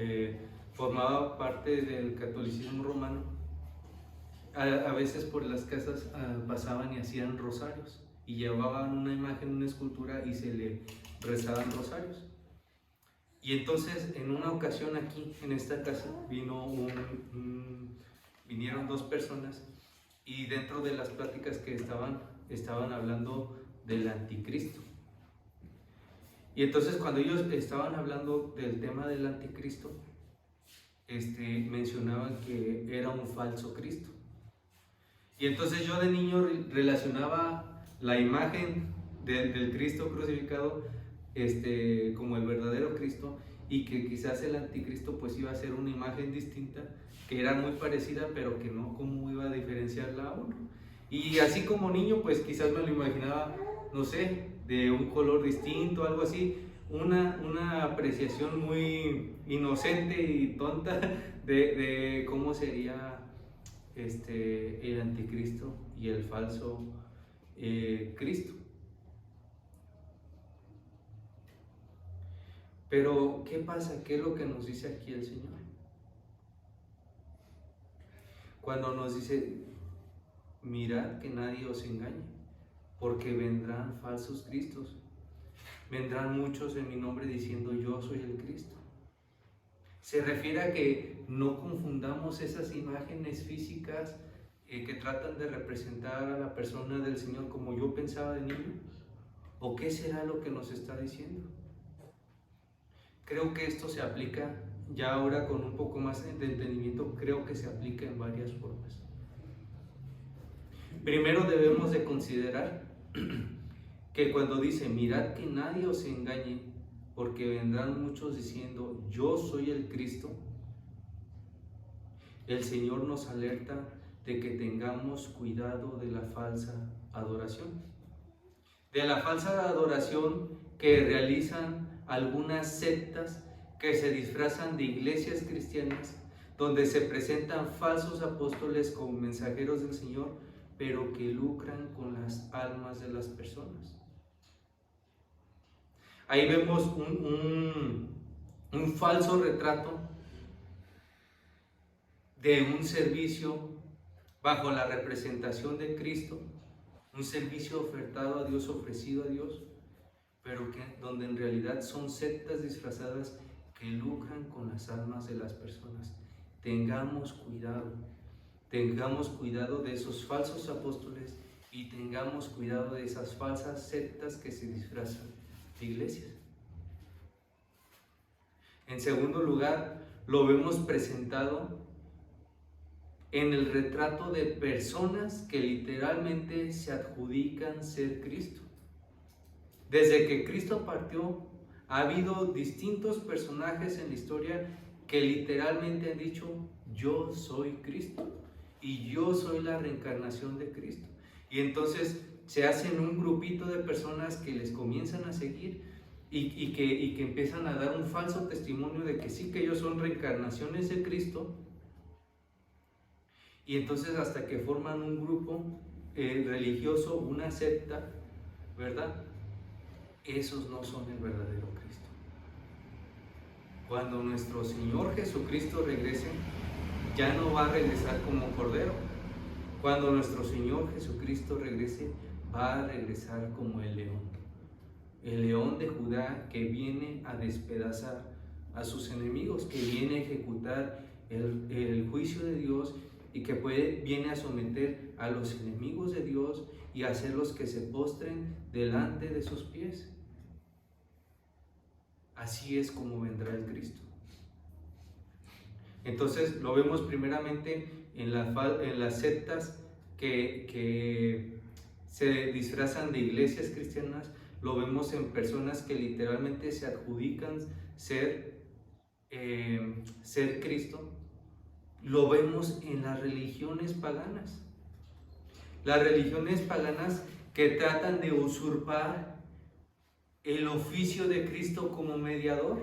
formaba parte del catolicismo romano, a veces por las casas pasaban y hacían rosarios y llevaban una imagen, una escultura y se le rezaban rosarios. Y entonces en una ocasión aquí en esta casa vinieron dos personas y dentro de las pláticas que estaban hablando del anticristo. Y entonces cuando ellos estaban hablando del tema del anticristo, mencionaban que era un falso Cristo. Y entonces yo de niño relacionaba la imagen del Cristo crucificado como el verdadero Cristo, y que quizás el anticristo pues iba a ser una imagen distinta, que era muy parecida, pero que no, cómo iba a diferenciarla a uno. Y así como niño pues quizás me lo imaginaba, no sé, de un color distinto, algo así, una apreciación muy inocente y tonta de cómo sería el anticristo y el falso Cristo. Pero ¿qué pasa? ¿Qué es lo que nos dice aquí el Señor? Cuando nos dice: mirad que nadie os engañe, porque vendrán falsos cristos, vendrán muchos en mi nombre diciendo yo soy el Cristo. Se refiere a que no confundamos esas imágenes físicas que tratan de representar a la persona del Señor como yo pensaba de niño. ¿O qué será lo que nos está diciendo? Creo que esto se aplica, ya ahora con un poco más de entendimiento, creo que se aplica en varias formas. Primero debemos de considerar que cuando dice mirad que nadie os engañe, porque vendrán muchos diciendo yo soy el Cristo, el Señor nos alerta de que tengamos cuidado de la falsa adoración. De la falsa adoración que realizan algunas sectas que se disfrazan de iglesias cristianas, donde se presentan falsos apóstoles como mensajeros del Señor, pero que lucran con las almas de las personas. Ahí vemos un falso retrato de un servicio bajo la representación de Cristo, un servicio ofertado a Dios, ofrecido a Dios, pero donde en realidad son sectas disfrazadas que lucran con las almas de las personas. Tengamos cuidado de esos falsos apóstoles y tengamos cuidado de esas falsas sectas que se disfrazan de iglesias. En segundo lugar, lo vemos presentado en el retrato de personas que literalmente se adjudican ser Cristo. Desde que Cristo partió, ha habido distintos personajes en la historia que literalmente han dicho yo soy Cristo y yo soy la reencarnación de Cristo. Y entonces se hacen un grupito de personas que les comienzan a seguir y que empiezan a dar un falso testimonio de que sí, que ellos son reencarnaciones de Cristo. Y entonces hasta que forman un grupo religioso, una secta, ¿verdad? Esos no son el verdadero Cristo. Cuando nuestro Señor Jesucristo regrese, ya no va a regresar como cordero. Cuando nuestro Señor Jesucristo regrese, va a regresar como el león de Judá, que viene a despedazar a sus enemigos, que viene a ejecutar el juicio de Dios y que viene a someter a los enemigos de Dios y hacerlos que se postren delante de sus pies. Así es como vendrá el Cristo. Entonces lo vemos primeramente en las sectas que se disfrazan de iglesias cristianas. Lo vemos en personas que literalmente se adjudican ser Cristo. Lo vemos en las religiones paganas. Las religiones paganas que tratan de usurpar el oficio de Cristo como mediador.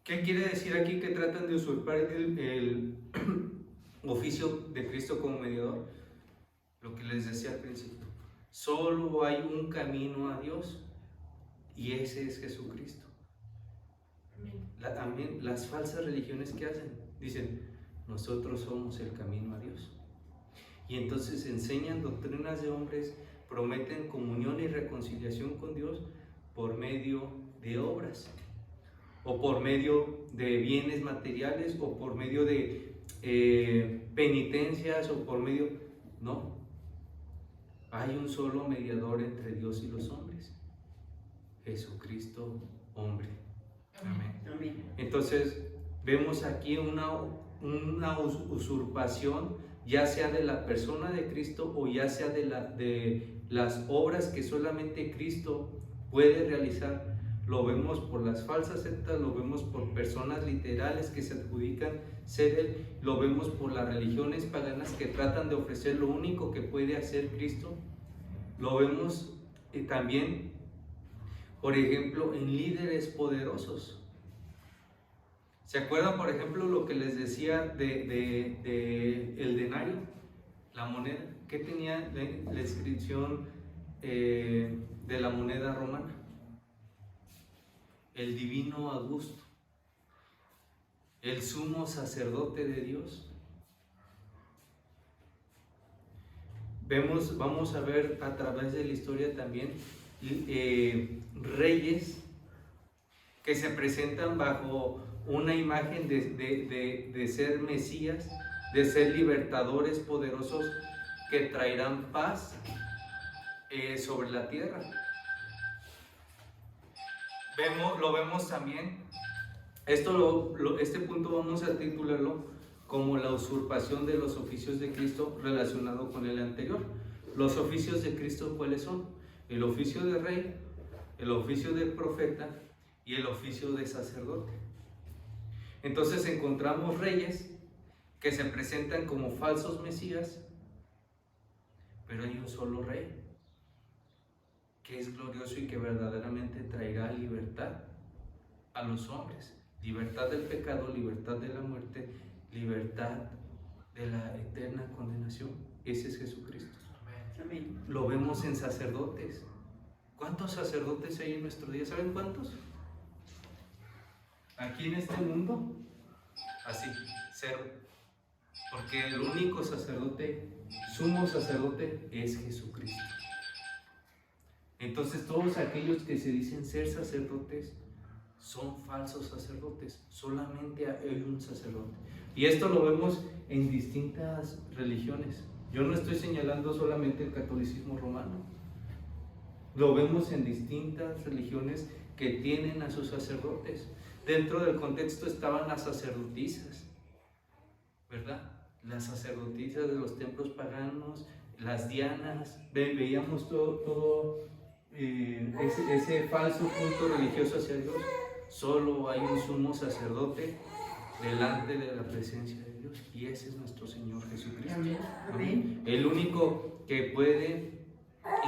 ¿Qué quiere decir aquí que tratan de usurpar el oficio de Cristo como mediador? Lo que les decía al principio. Solo hay un camino a Dios y ese es Jesucristo. Amén. Las falsas religiones que hacen, dicen, nosotros somos el camino a Dios. Y entonces enseñan doctrinas de hombres, prometen comunión y reconciliación con Dios por medio de obras, o por medio de bienes materiales, o por medio de penitencias, o por medio... No. Hay un solo mediador entre Dios y los hombres, Jesucristo, hombre. Amén. Entonces vemos aquí una usurpación, ya sea de la persona de Cristo o ya sea de las obras que solamente Cristo puede realizar. Lo vemos por las falsas sectas, lo vemos por personas literales que se adjudican ser Él, lo vemos por las religiones paganas que tratan de ofrecer lo único que puede hacer Cristo. Lo vemos también, por ejemplo, en líderes poderosos. ¿Se acuerdan, por ejemplo, lo que les decía de el denario, la moneda? ¿Qué tenía la inscripción de la moneda romana? El divino Augusto, el sumo sacerdote de Dios. Vamos a ver a través de la historia también reyes que se presentan bajo una imagen de ser Mesías, de ser libertadores poderosos que traerán paz sobre la tierra. Lo vemos también, este punto vamos a titularlo como la usurpación de los oficios de Cristo relacionado con el anterior. Los oficios de Cristo, ¿cuáles son? El oficio de rey, el oficio de profeta y el oficio de sacerdote. Entonces encontramos reyes que se presentan como falsos mesías, pero hay un solo rey que es glorioso y que verdaderamente traerá libertad a los hombres, libertad del pecado, libertad de la muerte, libertad de la eterna condenación. Ese es Jesucristo. Amén. Lo vemos en sacerdotes. ¿Cuántos sacerdotes hay en nuestro día? ¿Saben cuántos? Aquí en este mundo, así, cero. Porque el único sacerdote, sumo sacerdote, es Jesucristo. Entonces todos aquellos que se dicen ser sacerdotes son falsos sacerdotes. Solamente hay un sacerdote. Y esto lo vemos en distintas religiones. Yo no estoy señalando solamente el catolicismo romano. Lo vemos en distintas religiones que tienen a sus sacerdotes. Dentro del contexto estaban las sacerdotisas, ¿verdad? Las sacerdotisas de los templos paganos, las dianas. Veíamos todo ese falso culto religioso hacia Dios. Solo hay un sumo sacerdote delante de la presencia de Dios, y ese es nuestro Señor Jesucristo. Amén. El único que puede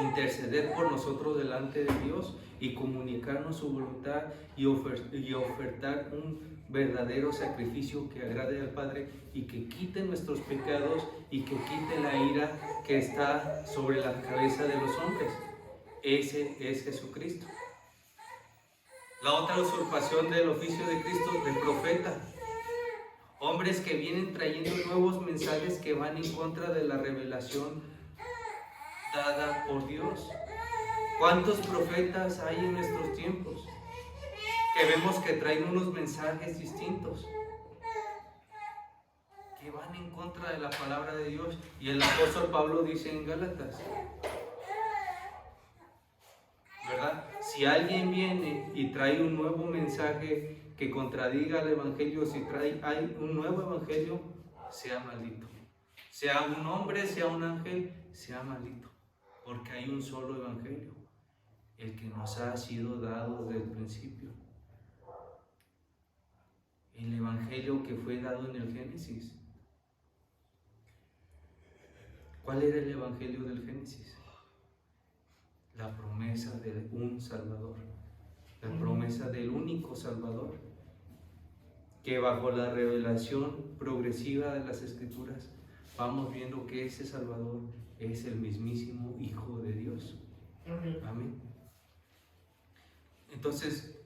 interceder por nosotros delante de Dios y comunicarnos su voluntad y ofertar un verdadero sacrificio que agrade al Padre y que quite nuestros pecados y que quite la ira que está sobre la cabeza de los hombres. Ese es Jesucristo. La otra usurpación del oficio de Cristo, de profeta. Hombres que vienen trayendo nuevos mensajes que van en contra de la revelación dada por Dios. ¿Cuántos profetas hay en nuestros tiempos que vemos que traen unos mensajes distintos? que van en contra de la palabra de Dios. Y el apóstol Pablo dice en Gálatas, ¿verdad? Si alguien viene y trae un nuevo mensaje que contradiga al evangelio, si hay un nuevo evangelio, sea maldito. Sea un hombre, sea un ángel, sea maldito. Porque hay un solo evangelio, el que nos ha sido dado desde el principio. El evangelio que fue dado en el Génesis. ¿Cuál era el evangelio del Génesis? La promesa de un Salvador, la promesa del único Salvador, que bajo la revelación progresiva de las Escrituras vamos viendo que ese Salvador es el mismísimo Hijo de Dios. Amén. Entonces,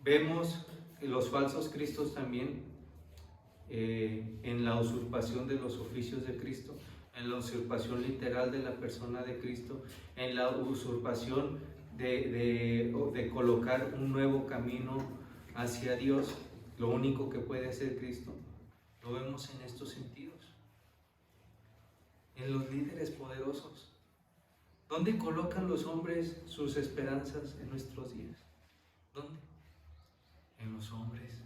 vemos los falsos cristos también en la usurpación de los oficios de Cristo, en la usurpación literal de la persona de Cristo, en la usurpación de colocar un nuevo camino hacia Dios, lo único que puede hacer Cristo. Lo vemos en estos sentidos, en los líderes poderosos. ¿Dónde colocan los hombres sus esperanzas en nuestros días? ¿Dónde? En los hombres.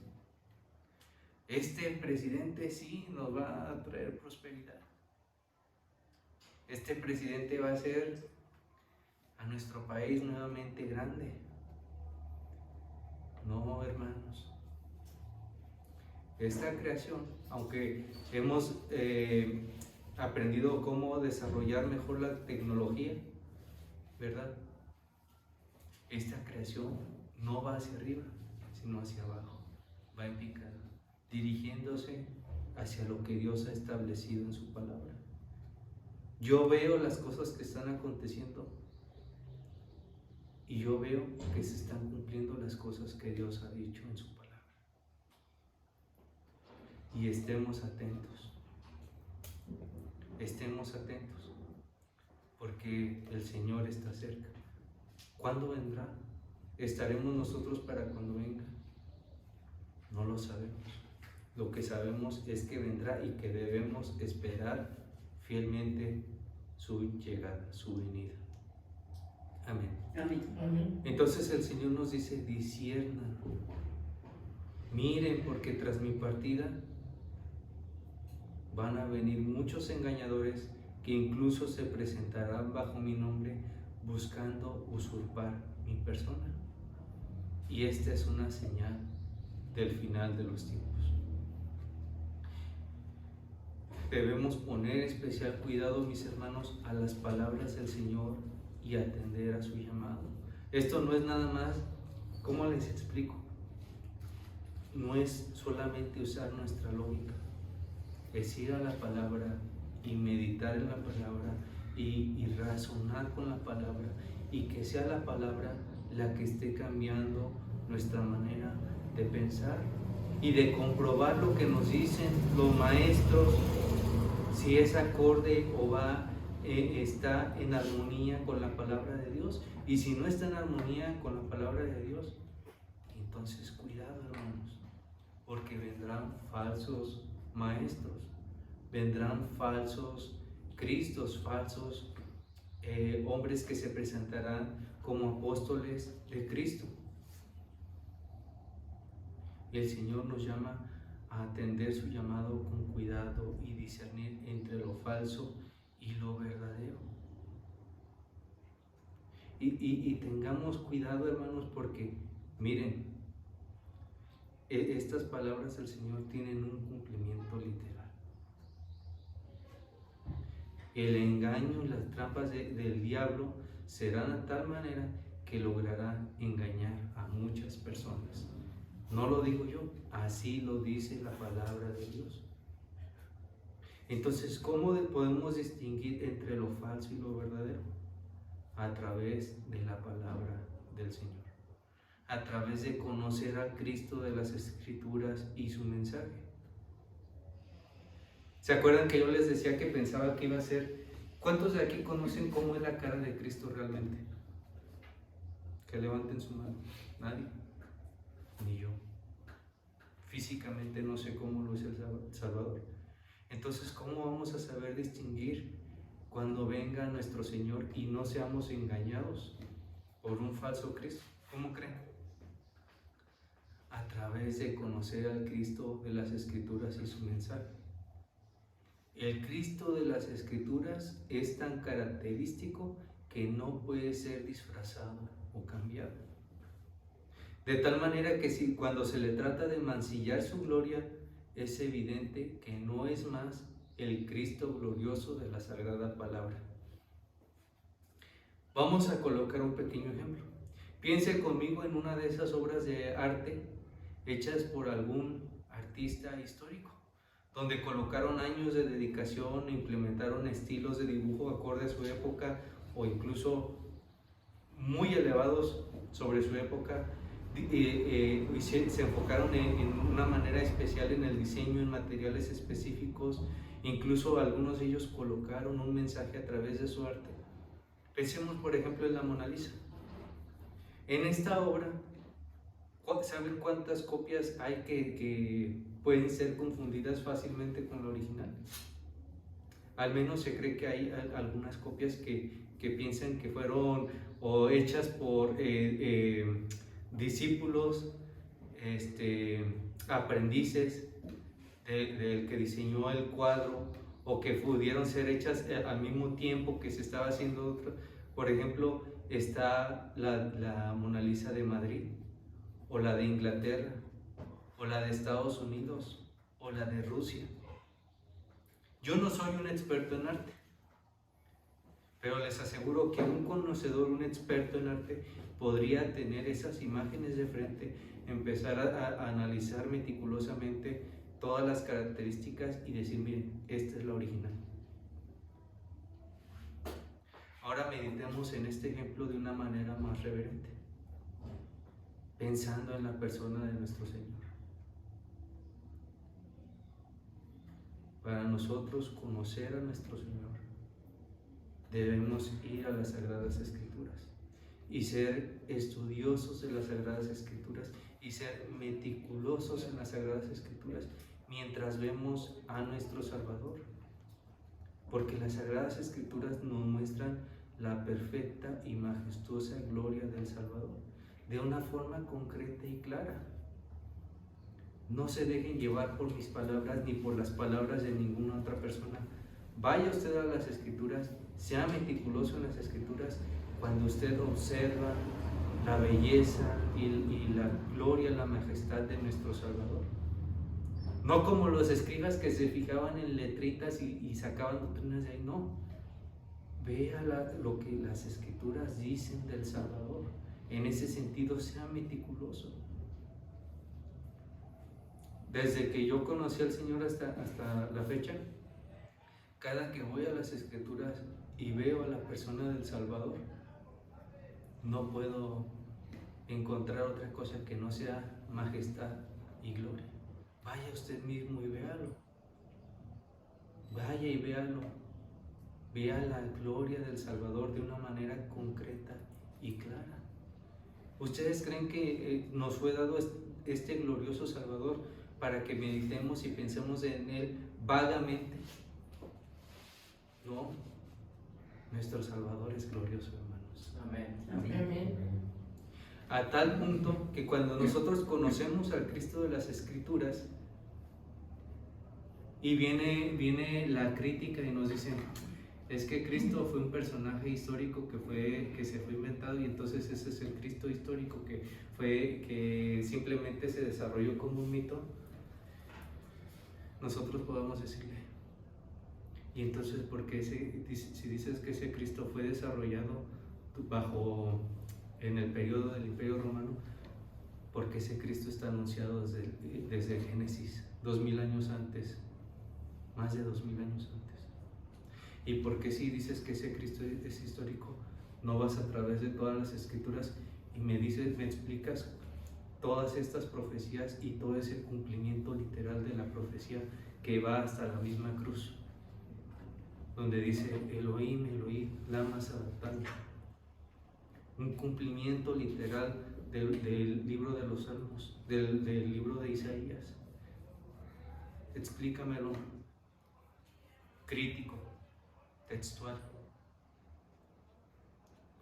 Este presidente sí nos va a traer prosperidad. Este presidente va a hacer a nuestro país nuevamente grande. No, hermanos. Esta creación, aunque hemos aprendido cómo desarrollar mejor la tecnología, ¿verdad? Esta creación no va hacia arriba, sino hacia abajo. Va en picada, dirigiéndose hacia lo que Dios ha establecido en su palabra. Yo veo las cosas que están aconteciendo y yo veo que se están cumpliendo las cosas que Dios ha dicho en su palabra. Y estemos atentos, porque el Señor está cerca. ¿Cuándo vendrá? ¿Estaremos nosotros para cuando venga? No lo sabemos. Lo que sabemos es que vendrá y que debemos esperar fielmente su llegada, su venida. Amén. Amén. Entonces el Señor nos dice, disciernan, miren, porque tras mi partida van a venir muchos engañadores que incluso se presentarán bajo mi nombre buscando usurpar mi persona. Y esta es una señal del final de los tiempos. Debemos poner especial cuidado, mis hermanos, a las palabras del Señor y atender a su llamado. Esto no es nada más, ¿cómo les explico? No es solamente usar nuestra lógica, es ir a la palabra y meditar en la palabra y razonar con la palabra, y que sea la palabra la que esté cambiando nuestra manera de pensar y de comprobar lo que nos dicen los maestros, si es acorde o está en armonía con la palabra de Dios. Y si no está en armonía con la palabra de Dios, entonces cuidado, hermanos, porque vendrán falsos maestros, vendrán falsos cristos, falsos hombres que se presentarán como apóstoles de Cristo. Y el Señor nos llama a atender su llamado con cuidado y discernir entre lo falso y lo verdadero. Y tengamos cuidado, hermanos, porque miren, estas palabras del Señor tienen un cumplimiento literal. El engaño y las trampas del diablo serán de tal manera que lograrán engañar a muchas personas. No lo digo yo, así lo dice la palabra de Dios. Entonces, ¿cómo podemos distinguir entre lo falso y lo verdadero? A través de la palabra del Señor, a través de conocer al Cristo de las Escrituras y su mensaje. ¿Se acuerdan que yo les decía que pensaba que iba a ser? ¿Cuántos de aquí conocen cómo es la cara de Cristo realmente? Que levanten su mano. ¿Nadie? Ni yo. Físicamente no sé cómo lo es el Salvador, Entonces, ¿cómo vamos a saber distinguir cuando venga nuestro Señor y no seamos engañados por un falso Cristo? ¿Cómo creen? A través de conocer al Cristo de las Escrituras y su mensaje. El Cristo de las Escrituras es tan característico que no puede ser disfrazado o cambiado. De tal manera que cuando se le trata de mancillar su gloria, es evidente que no es más el Cristo glorioso de la Sagrada Palabra. Vamos a colocar un pequeño ejemplo. Piense conmigo en una de esas obras de arte hechas por algún artista histórico, donde colocaron años de dedicación, implementaron estilos de dibujo acorde a su época o incluso muy elevados sobre su época, y se enfocaron en una manera especial en el diseño, en materiales específicos, incluso algunos de ellos colocaron un mensaje a través de su arte. Pensemos por ejemplo en la Mona Lisa. En esta obra, ¿saben cuántas copias hay que pueden ser confundidas fácilmente con la original? Al menos se cree que hay algunas copias que piensan que fueron o hechas por discípulos, aprendices del que diseñó el cuadro, o que pudieron ser hechas al mismo tiempo que se estaba haciendo otra. Por ejemplo, está la Mona Lisa de Madrid, o la de Inglaterra, o la de Estados Unidos, o la de Rusia. Yo no soy un experto en arte, pero les aseguro que un conocedor, un experto en arte, podría tener esas imágenes de frente, empezar a analizar meticulosamente todas las características y decir, miren, esta es la original. Ahora meditemos en este ejemplo de una manera más reverente, pensando en la persona de nuestro Señor. Para nosotros conocer a nuestro Señor, debemos ir a las Sagradas Escrituras y ser estudiosos de las Sagradas Escrituras y ser meticulosos en las Sagradas Escrituras mientras vemos a nuestro Salvador, porque las Sagradas Escrituras nos muestran la perfecta y majestuosa gloria del Salvador de una forma concreta y clara. No se dejen llevar por mis palabras ni por las palabras de ninguna otra persona. Vaya usted a las Escrituras, sea meticuloso en las Escrituras. Cuando usted observa la belleza y la gloria, la majestad de nuestro Salvador. No como los escribas que se fijaban en letritas y sacaban doctrinas de ahí, no. Vea lo que las Escrituras dicen del Salvador. En ese sentido, sea meticuloso. Desde que yo conocí al Señor hasta la fecha, cada que voy a las Escrituras y veo a la persona del Salvador, no puedo encontrar otra cosa que no sea majestad y gloria. Vaya usted mismo y véalo. Vaya y véalo. Vea la gloria del Salvador de una manera concreta y clara. ¿Ustedes creen que nos fue dado este glorioso Salvador para que meditemos y pensemos en Él vagamente? No. Nuestro Salvador es glorioso, hermanos. Amén. Amén. A tal punto que cuando nosotros conocemos al Cristo de las Escrituras y viene la crítica y nos dicen, es que Cristo fue un personaje histórico que se fue inventado, y entonces ese es el Cristo histórico que simplemente se desarrolló como un mito. Nosotros podemos decirle, y entonces ¿por qué si dices que ese Cristo fue desarrollado en el periodo del Imperio Romano? Porque ese Cristo está anunciado desde el Génesis, 2000 años antes, más de 2000 años antes. ¿Y por qué si dices que ese Cristo es histórico, no vas a través de todas las Escrituras y me explicas todas estas profecías y todo ese cumplimiento literal de la profecía que va hasta la misma cruz, donde dice Elohim, Elohim, lama sabactani? Un cumplimiento literal del libro de los Salmos, del libro de Isaías. Explícamelo. crítico, textual.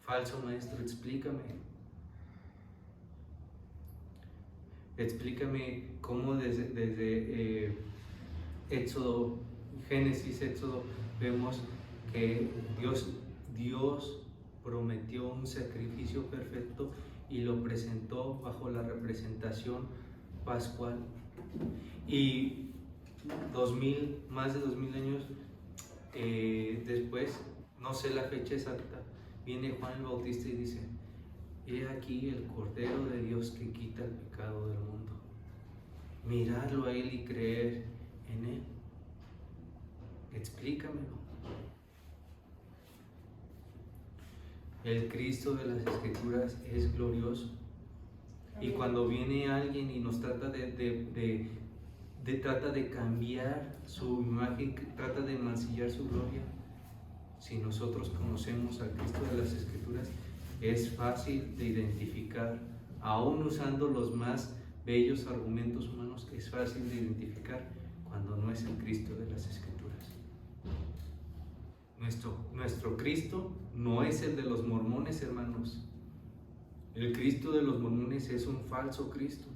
Falso maestro, explícame cómo desde Éxodo, Génesis, Éxodo, vemos que Dios prometió un sacrificio perfecto y lo presentó bajo la representación pascual. Y más de 2000 años después, no sé la fecha exacta, viene Juan el Bautista y dice: he aquí el Cordero de Dios que quita el pecado del mundo. Mirarlo a Él y creer en Él. Explícamelo. El Cristo de las Escrituras es glorioso. Y cuando viene alguien y nos trata trata de cambiar su imagen, trata de mancillar su gloria, si nosotros conocemos al Cristo de las Escrituras, es fácil de identificar, aún usando los más bellos argumentos humanos, es fácil de identificar cuando no es el Cristo de las Escrituras. Nuestro Cristo no es el de los mormones, hermanos. El Cristo de los mormones es un falso Cristo.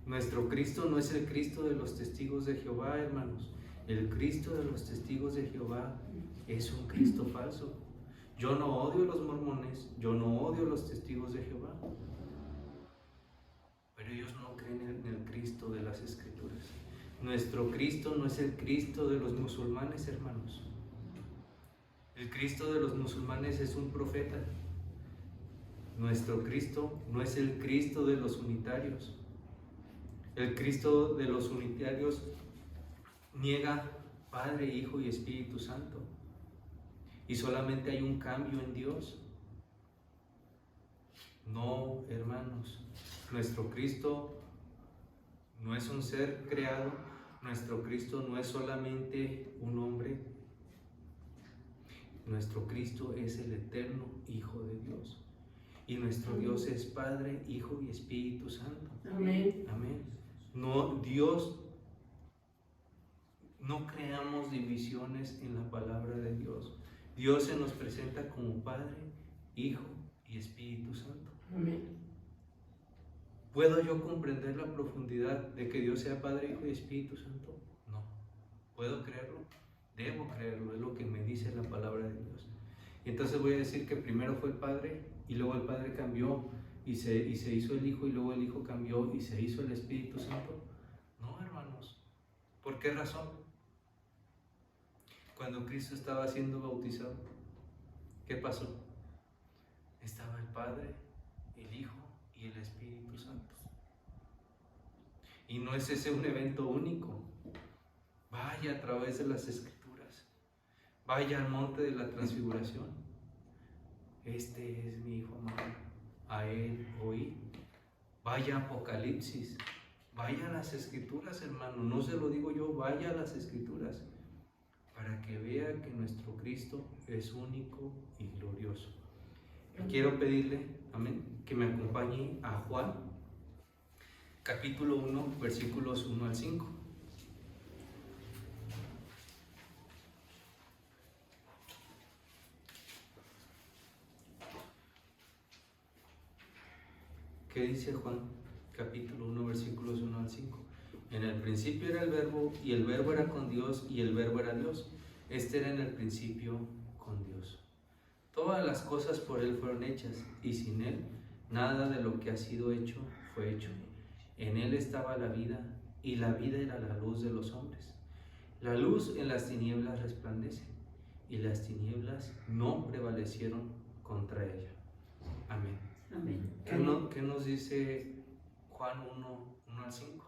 Nuestro Cristo no es el Cristo de los testigos de Jehová, hermanos. El Cristo de los testigos de Jehová es un Cristo falso. Yo no odio a los mormones, yo no odio a los testigos de Jehová, pero ellos no creen en el Cristo de las Escrituras. Nuestro Cristo no es el Cristo de los musulmanes, hermanos. El Cristo de los musulmanes es un profeta. Nuestro Cristo no es el Cristo de los unitarios. El Cristo de los unitarios niega Padre, Hijo y Espíritu Santo. Y solamente hay un cambio en Dios. No, hermanos, nuestro Cristo no es un ser creado, nuestro Cristo no es solamente un hombre, nuestro Cristo es el eterno Hijo de Dios. Y nuestro Dios es Padre, Hijo y Espíritu Santo. Amén. Amén. No, Dios, no creamos divisiones en la palabra de Dios. Dios se nos presenta como Padre, Hijo y Espíritu Santo. Amén. ¿Puedo yo comprender la profundidad de que Dios sea Padre, Hijo y Espíritu Santo? No. ¿Puedo creerlo? Debo creerlo, es lo que me dice la palabra de Dios. Y entonces voy a decir que primero fue el Padre y luego el Padre cambió y se hizo el Hijo y luego el Hijo cambió y se hizo el Espíritu Santo. No, hermanos. ¿Por qué razón? Cuando Cristo estaba siendo bautizado, ¿qué pasó? Estaba el Padre, el Hijo y el Espíritu Santo. Y no es ese un evento único. Vaya a través de las Escrituras. Vaya al monte de la transfiguración. Este es mi Hijo amado, a Él oí. Vaya a Apocalipsis. Vaya a las Escrituras, hermano. No se lo digo yo, vaya a las Escrituras, para que vea que nuestro Cristo es único y glorioso. Quiero pedirle, amén, que me acompañe a Juan, capítulo 1, versículos 1 al 5. ¿Qué dice Juan? Capítulo 1, versículos 1 al 5. En el principio era el Verbo, y el Verbo era con Dios, y el Verbo era Dios. Este era en el principio con Dios. Todas las cosas por Él fueron hechas, y sin Él nada de lo que ha sido hecho fue hecho. En Él estaba la vida, y la vida era la luz de los hombres. La luz en las tinieblas resplandece, y las tinieblas no prevalecieron contra ella. Amén. Amén. ¿Qué nos dice Juan 1 al 5?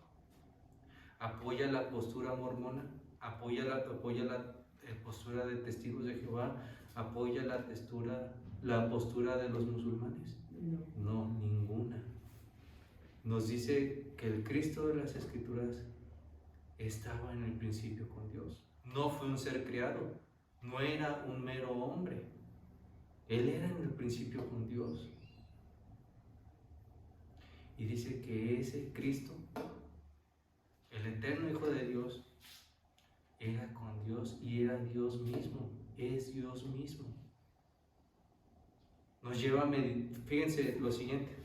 Apoya la postura mormona, apoya la postura de testigos de Jehová, apoya la postura de los musulmanes. No, ninguna. Nos dice que el Cristo de las Escrituras estaba en el principio con Dios. No fue un ser creado, no era un mero hombre. Él era en el principio con Dios. Y dice que ese Cristo, el eterno Hijo de Dios, era con Dios y era Dios mismo, es Dios mismo. Nos lleva a meditar, fíjense lo siguiente,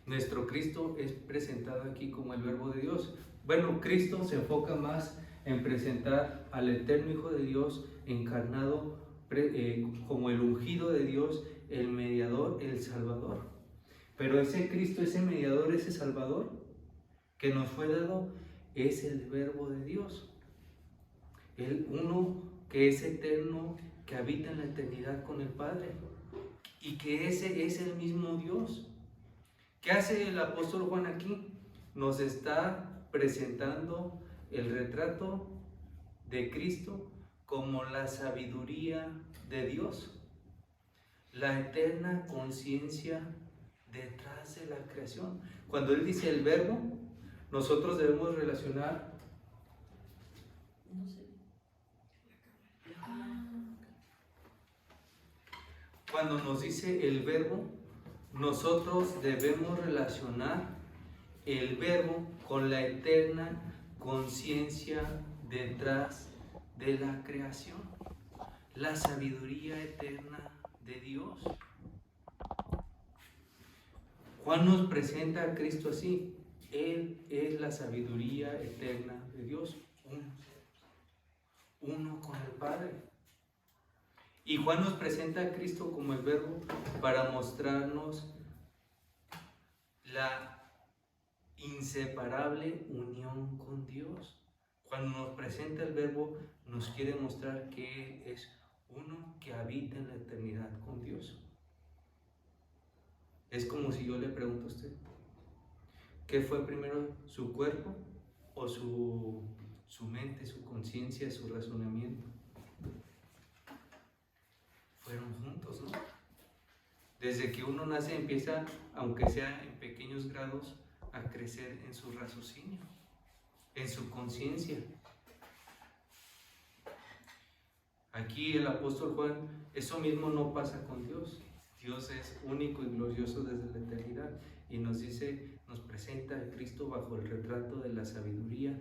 nuestro Cristo es presentado aquí como el Verbo de Dios. Bueno, Cristo se enfoca más en presentar al eterno Hijo de Dios encarnado como el ungido de Dios, el mediador, el Salvador. Pero ese Cristo, ese mediador, ese Salvador que nos fue dado es el Verbo de Dios. El uno que es eterno, que habita en la eternidad con el Padre y que ese es el mismo Dios. ¿Qué hace el apóstol Juan aquí? Nos está presentando el retrato de Cristo como la sabiduría de Dios, la eterna conciencia detrás de la creación. Cuando él dice el verbo, nosotros debemos relacionar cuando nos dice el verbo, nosotros debemos relacionar el verbo con la eterna conciencia detrás de la creación, la sabiduría eterna de Dios. Juan nos presenta a Cristo así: Él es la sabiduría eterna de Dios, uno con el Padre. Y Juan nos presenta a Cristo como el Verbo para mostrarnos la inseparable unión con Dios. Cuando nos presenta el Verbo, nos quiere mostrar que es uno que habita en la eternidad con Dios. Es como si yo le pregunto a usted, ¿qué fue primero, su cuerpo o su mente, su conciencia, su razonamiento? Fueron juntos, ¿no? Desde que uno nace empieza, aunque sea en pequeños grados, a crecer en su raciocinio, en su conciencia. Aquí el apóstol Juan, eso mismo no pasa con Dios. Dios es único y glorioso desde la eternidad y nos dice, nos presenta a Cristo bajo el retrato de la sabiduría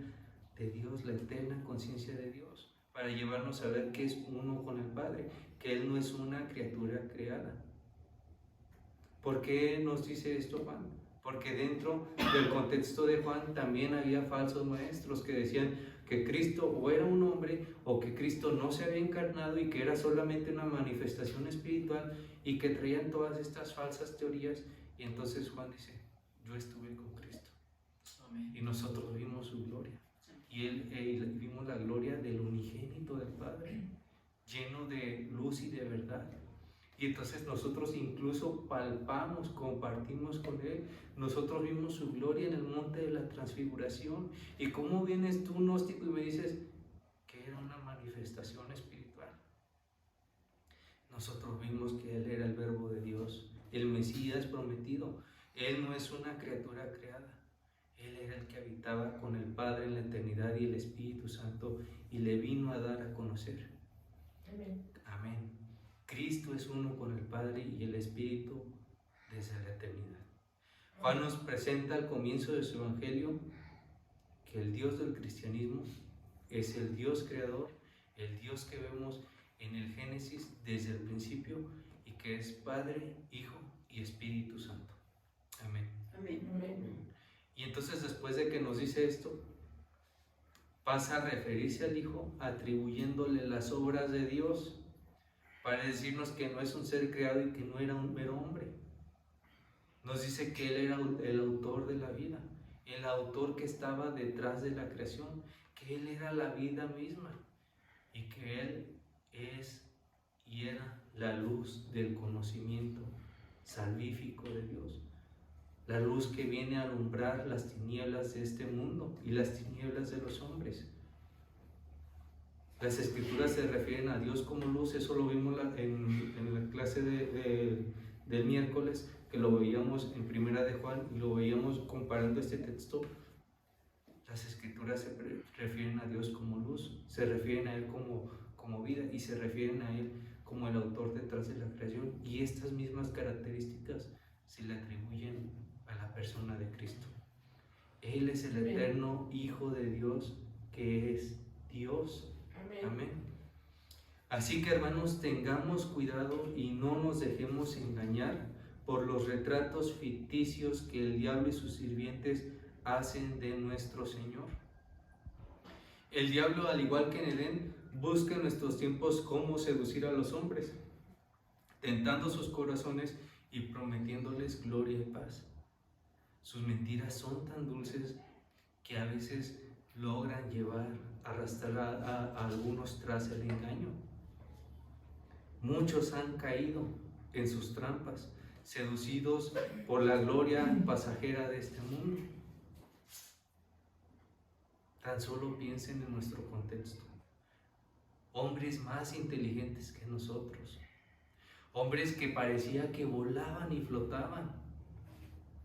de Dios, la eterna conciencia de Dios, para llevarnos a ver que es uno con el Padre, que Él no es una criatura creada. ¿Por qué nos dice esto Juan? Porque dentro del contexto de Juan también había falsos maestros que decían que Cristo o era un hombre o que Cristo no se había encarnado y que era solamente una manifestación espiritual y que traían todas estas falsas teorías. Y entonces Juan dice, yo estuve con Cristo. Amén. Y nosotros vimos su gloria y vimos la gloria del unigénito del Padre, lleno de luz y de verdad. Y entonces nosotros incluso palpamos, compartimos con Él. Nosotros vimos su gloria en el monte de la transfiguración. ¿Y cómo vienes tú, gnóstico, y me dices que era una manifestación espiritual? Nosotros vimos que Él era el Verbo de Dios, el Mesías prometido. Él no es una criatura creada. Él era el que habitaba con el Padre en la eternidad y el Espíritu Santo y le vino a dar a conocer. Amén. Amén. Cristo es uno con el Padre y el Espíritu desde la eternidad. Juan nos presenta al comienzo de su Evangelio que el Dios del cristianismo es el Dios creador, el Dios que vemos en el Génesis desde el principio y que es Padre, Hijo y Espíritu Santo. Amén. Amén. Amén. Y entonces después de que nos dice esto, pasa a referirse al Hijo atribuyéndole las obras de Dios, para decirnos que no es un ser creado y que no era un mero hombre. Nos dice que Él era el autor de la vida, el autor que estaba detrás de la creación, que Él era la vida misma y que Él es y era la luz del conocimiento salvífico de Dios, la luz que viene a alumbrar las tinieblas de este mundo y las tinieblas de los hombres. Las Escrituras se refieren a Dios como luz, eso lo vimos en la clase del miércoles, que lo veíamos en Primera de Juan y lo veíamos comparando este texto. Las Escrituras se refieren a Dios como luz, se refieren a Él como vida y se refieren a Él como el autor detrás de la creación, y estas mismas características se le atribuyen a la persona de Cristo. Él es el eterno Hijo de Dios, que es Dios Amén. Así que, hermanos, tengamos cuidado y no nos dejemos engañar por los retratos ficticios que el diablo y sus sirvientes hacen de nuestro Señor. El diablo, al igual que en Edén, busca en nuestros tiempos cómo seducir a los hombres, tentando sus corazones y prometiéndoles gloria y paz. Sus mentiras son tan dulces que a veces logran arrastrar a algunos tras el engaño. Muchos han caído en sus trampas, seducidos por la gloria pasajera de este mundo. Tan solo piensen en nuestro contexto. Hombres más inteligentes que nosotros, hombres que parecía que volaban y flotaban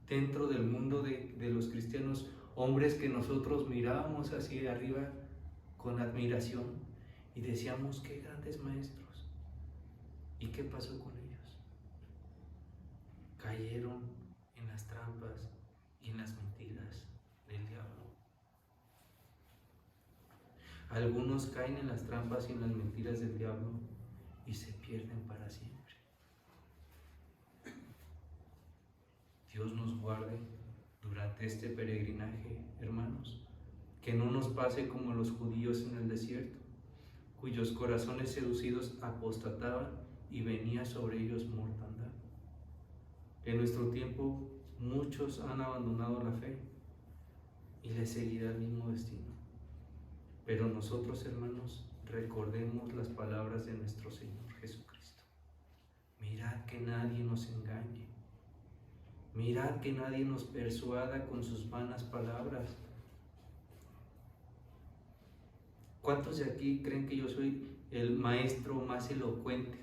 dentro del mundo de los cristianos, hombres que nosotros mirábamos hacia arriba con admiración y decíamos: qué grandes maestros. ¿Y qué pasó con ellos? Cayeron en las trampas y en las mentiras del diablo. Algunos caen en las trampas y en las mentiras del diablo y se pierden para siempre. Dios nos guarde durante este peregrinaje, hermanos, que no nos pase como los judíos en el desierto, cuyos corazones seducidos apostataban y venía sobre ellos mortandad. En nuestro tiempo muchos han abandonado la fe y les seguirá el mismo destino. Pero nosotros, hermanos, recordemos las palabras de nuestro Señor Jesucristo. Mirad que nadie nos engañe. Mirad que nadie nos persuada con sus vanas palabras. ¿Cuántos de aquí creen que yo soy el maestro más elocuente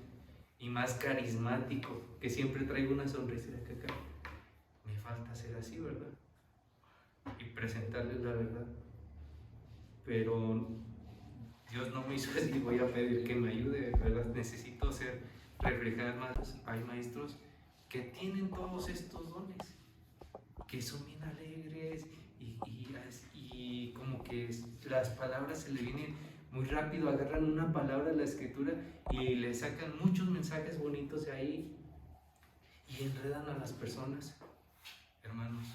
y más carismático, que siempre traigo una sonrisa de acá? Me falta ser así, ¿verdad? Y presentarles la verdad. Pero Dios no me hizo así, voy a pedir que me ayude, ¿verdad? Necesito reflejar más. Hay maestros que tienen todos estos dones, que son bien alegres y como que las palabras se le vienen muy rápido, agarran una palabra de la escritura y le sacan muchos mensajes bonitos de ahí y enredan a las personas. Hermanos,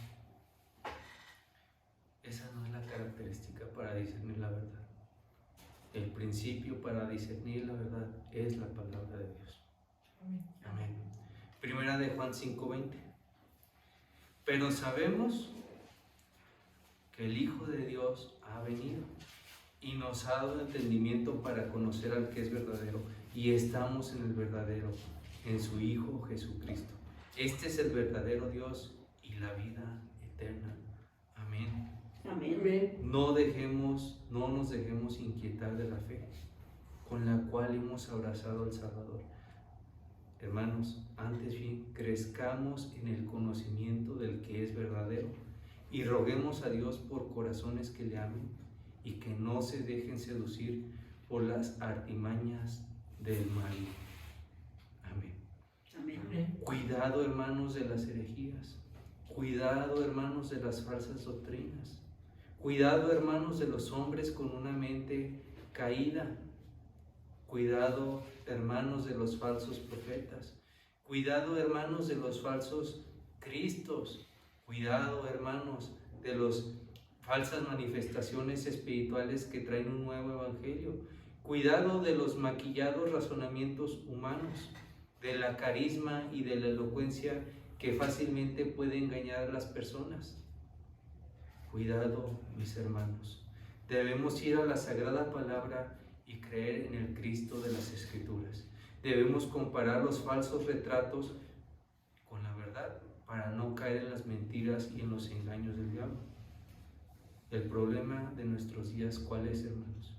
esa no es la característica para discernir la verdad. El principio para discernir la verdad es la palabra de Dios. Amén. Primera de Juan 5:20. Pero sabemos que el Hijo de Dios ha venido y nos ha dado entendimiento para conocer al que es verdadero, y estamos en el verdadero, en su Hijo Jesucristo. Este es el verdadero Dios y la vida eterna. Amén. Amén. No nos dejemos inquietar de la fe con la cual hemos abrazado al Salvador. Hermanos, antes bien, crezcamos en el conocimiento del que es verdadero y roguemos a Dios por corazones que le amen y que no se dejen seducir por las artimañas del mal. Amén. Amén. Cuidado, hermanos, de las herejías. Cuidado, hermanos, de las falsas doctrinas. Cuidado, hermanos, de los hombres con una mente caída. Cuidado, hermanos, de los falsos profetas. Cuidado, hermanos, de los falsos cristos. Cuidado, hermanos, de las falsas manifestaciones espirituales que traen un nuevo evangelio. Cuidado de los maquillados razonamientos humanos, de la carisma y de la elocuencia que fácilmente puede engañar a las personas. Cuidado, mis hermanos. Debemos ir a la Sagrada Palabra y creer en el Cristo de las Escrituras. Debemos comparar los falsos retratos con la verdad para no caer en las mentiras y en los engaños del diablo. El problema de nuestros días, ¿cuál es, hermanos?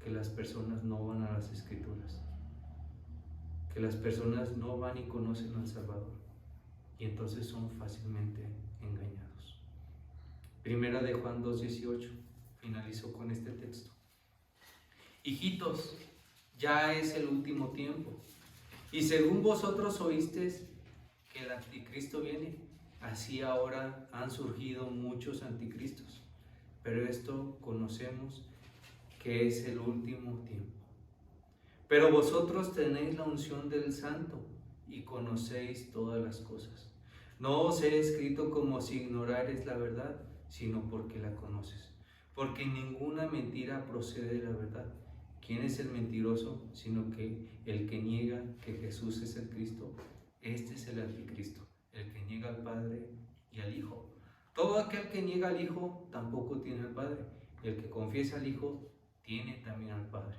Que las personas no van a las Escrituras, que las personas no van y conocen al Salvador, y entonces son fácilmente engañados. Primera de Juan 2:18, finalizo con este texto. Hijitos, ya es el último tiempo, y según vosotros oísteis que el anticristo viene, así ahora han surgido muchos anticristos. Pero esto conocemos, que es el último tiempo. Pero vosotros tenéis la unción del Santo y conocéis todas las cosas. No os he escrito como si ignorarais la verdad, sino porque la conoces. Porque ninguna mentira procede de la verdad. ¿Quién es el mentiroso? Sino que el que niega que Jesús es el Cristo. Este es el anticristo, el que niega al Padre y al Hijo. Todo aquel que niega al Hijo tampoco tiene al Padre. El que confiesa al Hijo tiene también al Padre.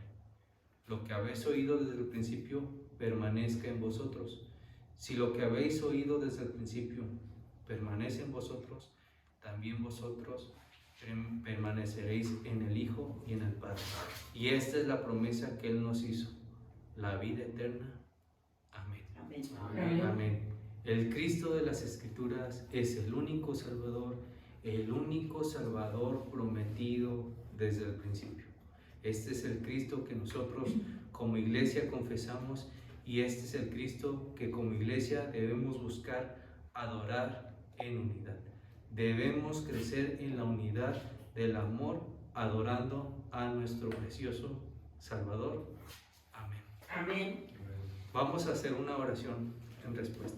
Lo que habéis oído desde el principio permanezca en vosotros. Si lo que habéis oído desde el principio permanece en vosotros, también vosotros permaneceréis en el Hijo y en el Padre. Y esta es la promesa que Él nos hizo, la vida eterna. Amén. Amén. Amén. Amén. El Cristo de las Escrituras es el único Salvador prometido desde el principio. Este es el Cristo que nosotros como iglesia confesamos, y este es el Cristo que como iglesia debemos buscar adorar en unidad. Debemos crecer en la unidad del amor, adorando a nuestro precioso Salvador. Amén. Amén. Vamos a hacer una oración en respuesta.